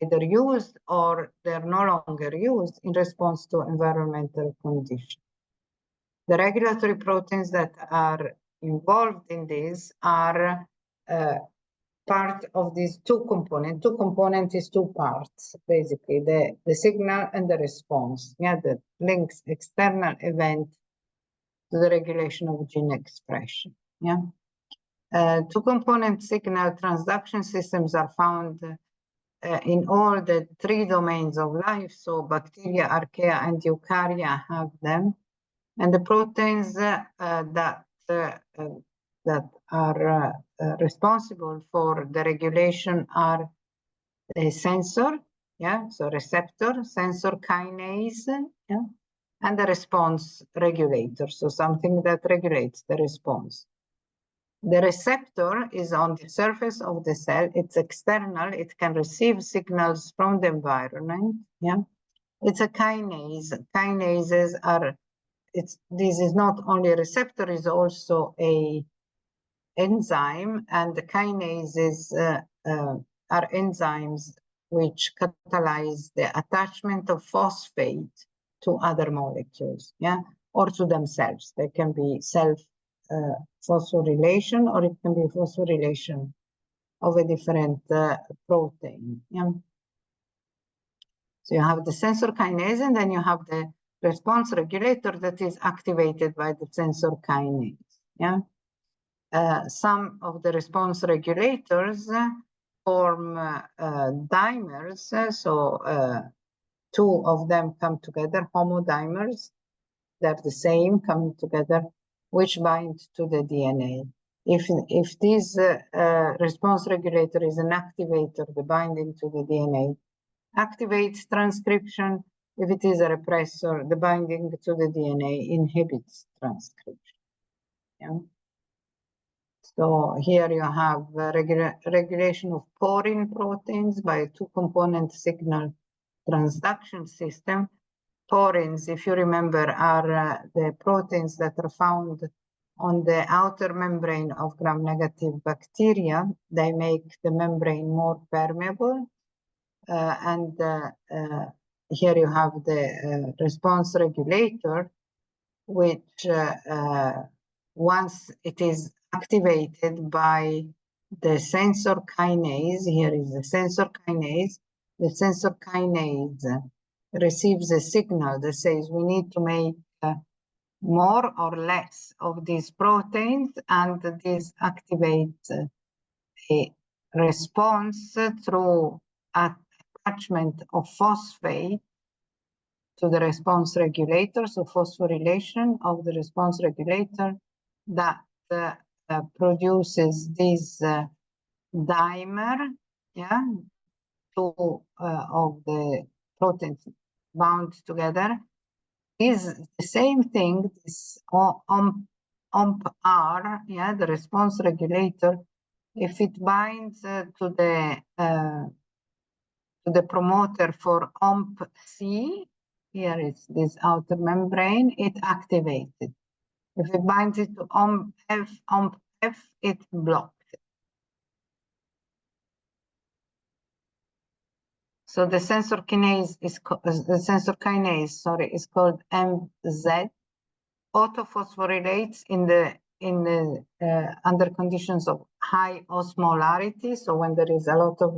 either used or they're no longer used in response to environmental conditions. The regulatory proteins that are involved in this are part of these two components. Two component is two parts, basically, the signal and the response. Yeah, that links external event to the regulation of gene expression. Yeah. Two-component signal transduction systems are found in all the three domains of life. So bacteria, archaea, and eukarya have them. And the proteins that are responsible for the regulation are a sensor, yeah, so receptor, sensor kinase, yeah, and the response regulator, so something that regulates the response. The receptor is on the surface of the cell. It's external. It can receive signals from the environment. Yeah, it's a kinase. Kinases are. This is not only a receptor; is also a enzyme, and the kinases are enzymes which catalyze the attachment of phosphate to other molecules. Yeah, or to themselves. They can be self phosphorylation, or it can be phosphorylation of a different protein. Yeah. So you have the sensor kinase, and then you have the response regulator that is activated by the sensor kinase. Yeah. Some of the response regulators form dimers. So two of them come together, homodimers. They're the same, coming together, which bind to the DNA. If this response regulator is an activator, the binding to the DNA activates transcription. If it is a repressor, the binding to the DNA inhibits transcription. Yeah. So here you have regulation of porine proteins by a two-component signal transduction system. Porins, if you remember, are the proteins that are found on the outer membrane of gram-negative bacteria. They make the membrane more permeable. And here you have the response regulator, which once it is activated by the sensor kinase, here is the sensor kinase, receives a signal that says we need to make more or less of these proteins, and this activates a response through attachment of phosphate to the response regulator, so phosphorylation of the response regulator that produces this dimer, yeah, two of the proteins bound together. Is the same thing, this OMP-R, yeah, the response regulator, if it binds to the promoter for OMP-C, here is this outer membrane, it activates it. If it binds it to OMP-F, it blocks it. So the sensor kinase is called MZ. Autophosphorylates under conditions of high osmolarity. So when there is a lot of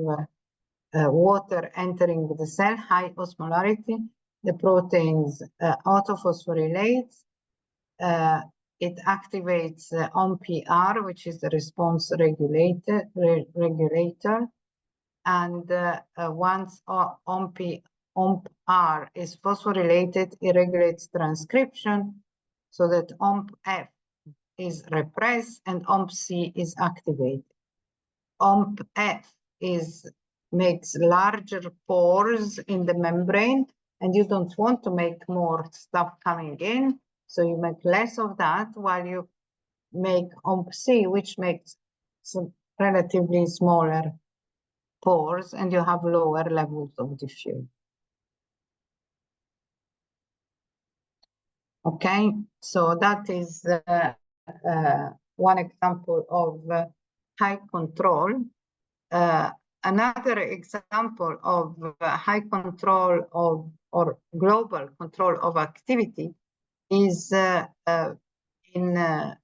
water entering the cell, high osmolarity, the proteins autophosphorylates. It activates OMP-R, which is the response regulator. And once OMP-R is phosphorylated, it regulates transcription so that OMP-F is repressed and OMP-C is activated. OMP-F makes larger pores in the membrane, and you don't want to make more stuff coming in, so you make less of that while you make OMP-C, which makes some relatively smaller pores, and you have lower levels of diffusion. Okay, so that is one example of high control. Another example of high control of or global control of activity is in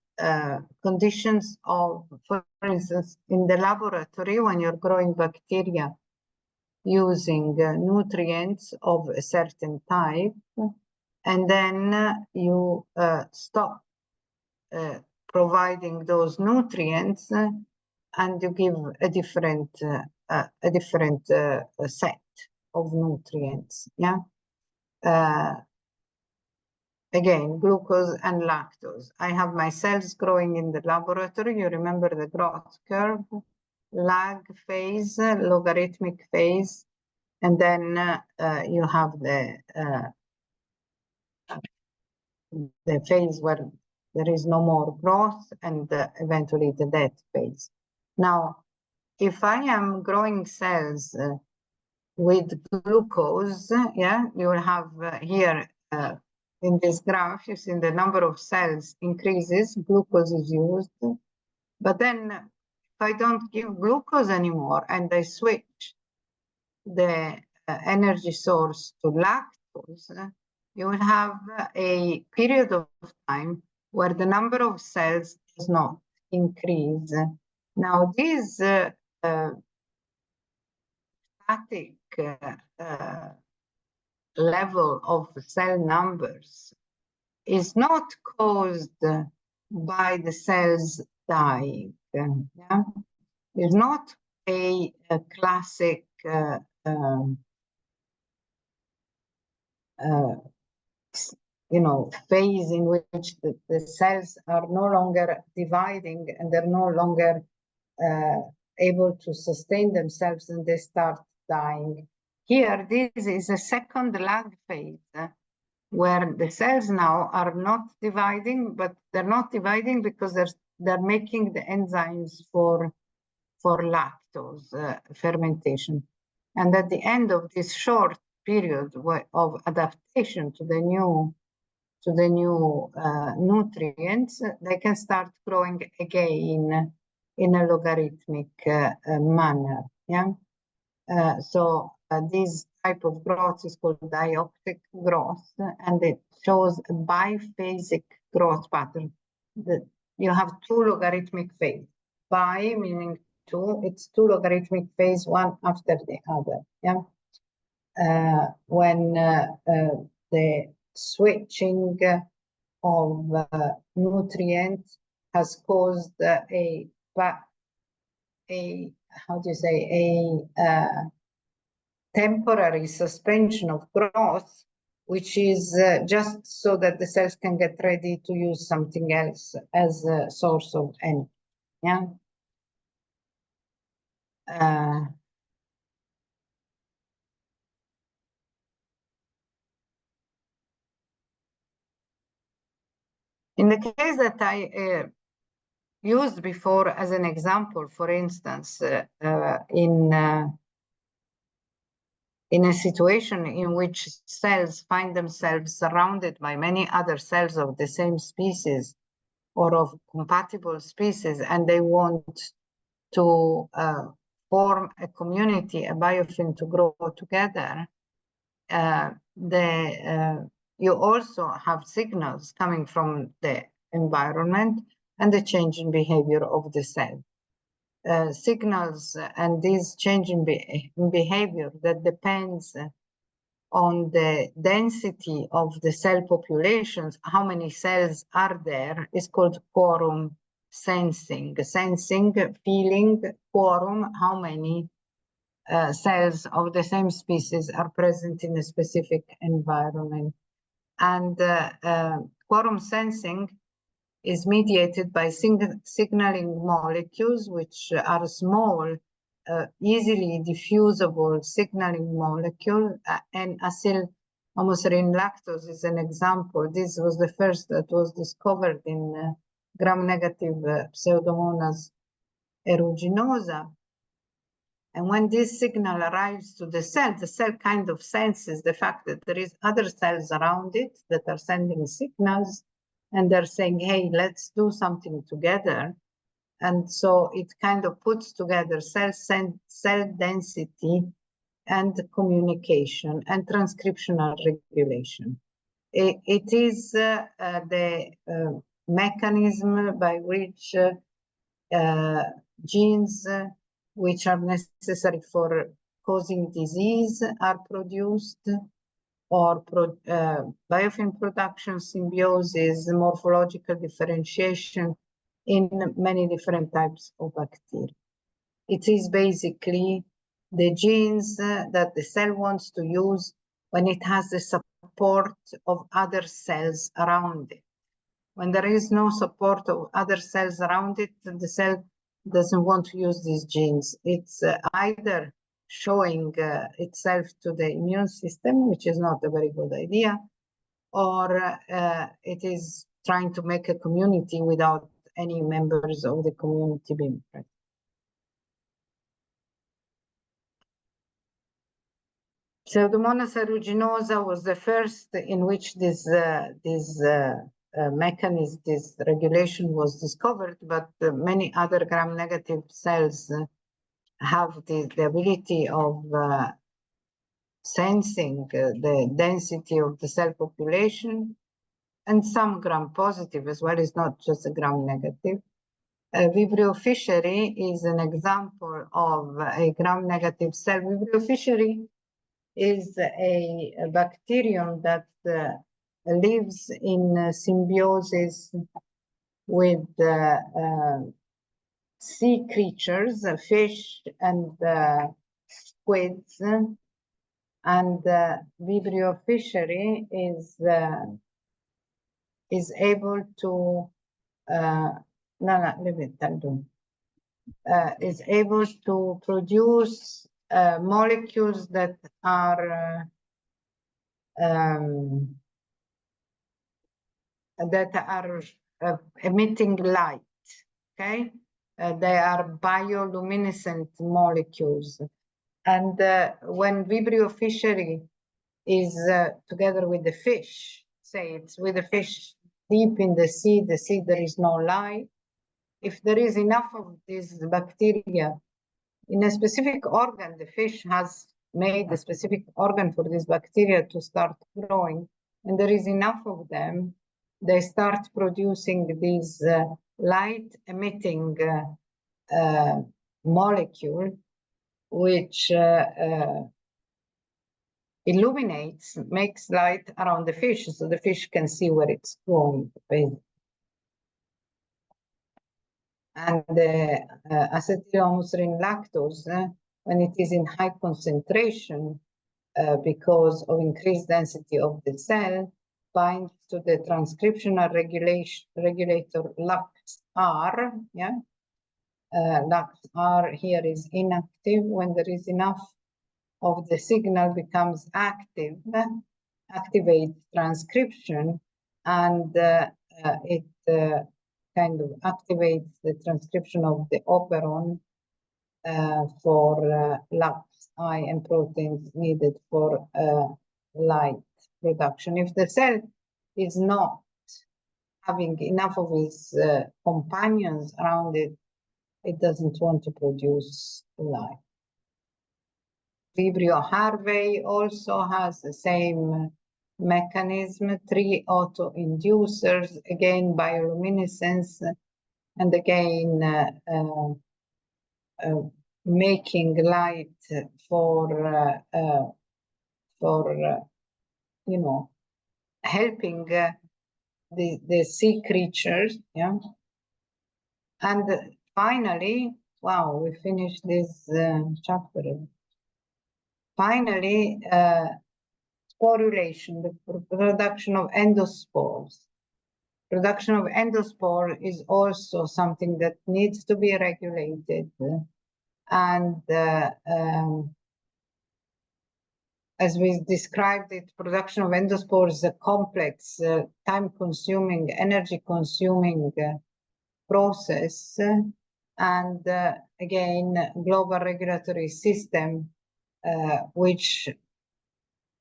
conditions of, for instance, in the laboratory when you're growing bacteria using nutrients of a certain type, and then you stop providing those nutrients and you give a different set of nutrients. Yeah. Again, glucose and lactose. I have my cells growing in the laboratory. You remember the growth curve, lag phase, logarithmic phase, and then you have the phase where there is no more growth and eventually the death phase. Now, if I am growing cells with glucose, yeah, you will have here in this graph, you see the number of cells increases, glucose is used, but then if I don't give glucose anymore and I switch the energy source to lactose, you will have a period of time where the number of cells does not increase. Now, this static level of cell numbers is not caused by the cells dying. Yeah? It's not a classic phase in which the cells are no longer dividing and they're no longer able to sustain themselves and they start dying. Here, this is a second lag phase where the cells now are not dividing, but they're not dividing because they're making the enzymes for lactose fermentation. And at the end of this short period of adaptation to the new nutrients, they can start growing again in a logarithmic manner. Yeah. So this type of growth is called dioptic growth, and it shows a biphasic growth pattern. You have two logarithmic phases. Bi meaning two, it's two logarithmic phase, one after the other. Yeah. When the switching of nutrients has caused a temporary suspension of growth, which is just so that the cells can get ready to use something else as a source of energy. Yeah. In the case that I used before as an example, for instance, in a situation in which cells find themselves surrounded by many other cells of the same species or of compatible species, and they want to form a community, a biofilm to grow together, you also have signals coming from the environment and the change in behavior of the cell. Signals and this change in behavior that depends on the density of the cell populations, how many cells are there, is called quorum sensing. Sensing, feeling, quorum, how many cells of the same species are present in a specific environment. And quorum sensing is mediated by signaling molecules, which are small, easily diffusible signaling molecule, and acyl homoserine lactose is an example. This was the first that was discovered in gram-negative Pseudomonas aeruginosa. And when this signal arrives to the cell kind of senses the fact that there is other cells around it that are sending signals, and they're saying, hey, let's do something together. And so it kind of puts together cell density and communication and transcriptional regulation. It is the mechanism by which genes which are necessary for causing disease are produced, or biofilm production, symbiosis, morphological differentiation in many different types of bacteria. It is basically the genes that the cell wants to use when it has the support of other cells around it. When there is no support of other cells around it, the cell doesn't want to use these genes. It's either showing itself to the immune system, which is not a very good idea, or it is trying to make a community without any members of the community being present. Pseudomonas aeruginosa was the first in which this mechanism, this regulation was discovered, but many other gram-negative cells have the ability of sensing the density of the cell population, and some gram-positive as well. It's not just a gram-negative. Vibrio fischeri is an example of a gram-negative cell. Vibrio fischeri is a bacterium that lives in symbiosis with sea creatures, fish and squids, and Vibrio fischeri is able to is able to produce molecules that are emitting light. Okay, they are bioluminescent molecules, and when Vibrio fischeri is together with the fish, say it's with the fish deep in the sea there is no light. If there is enough of this bacteria in a specific organ, the fish has made a specific organ for this bacteria to start growing, and there is enough of them, they start producing these light-emitting molecule, which illuminates, makes light around the fish, so the fish can see where it's going. And the acetylhomoserine lactose, when it is in high concentration, because of increased density of the cell, binds to the transcriptional regulator LAX-R. Yeah, LAX-R here is inactive. When there is enough of the signal becomes active, activates transcription, and it kind of activates the transcription of the operon for LAX-I and proteins needed for light production. If the cell is not having enough of its companions around it, it doesn't want to produce light. Vibrio harvey also has the same mechanism, 3 autoinducers, again bioluminescence, and again making light for you know, helping the sea creatures. Yeah, and finally, wow, we finished this chapter. Finally, sporulation, the production of endospores. Production of endospore is also something that needs to be regulated. And as we described it, production of endospores is a complex, time-consuming, energy-consuming process. and again, global regulatory system, which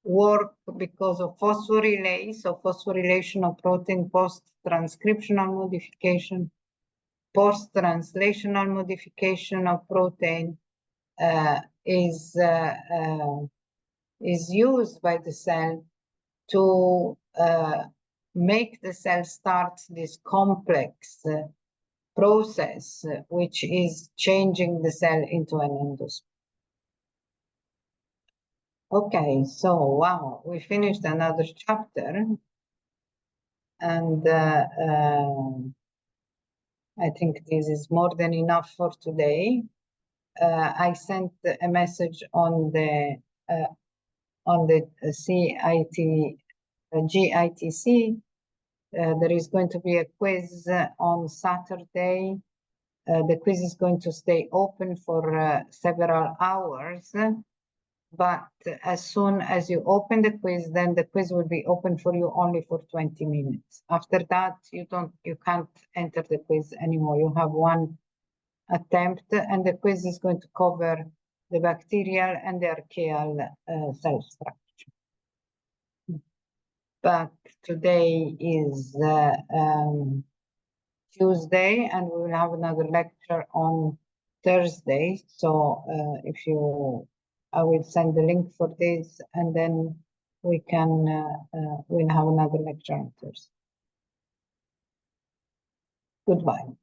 work because of phosphorylase, so phosphorylation of protein post-transcriptional modification, post-translational modification of protein is used by the cell to make the cell start this complex process, which is changing the cell into an endosome. Okay, so wow, we finished another chapter, and I think this is more than enough for today. I sent a message on the GITC. There is going to be a quiz on Saturday. The quiz is going to stay open for several hours, but as soon as you open the quiz, then the quiz will be open for you only for 20 minutes. After that, you can't enter the quiz anymore. You have one attempt, and the quiz is going to cover the bacterial and the archaeal cell structure. But today is Tuesday, and we will have another lecture on Thursday. So I will send the link for this, and then we'll have another lecture on Thursday. Goodbye.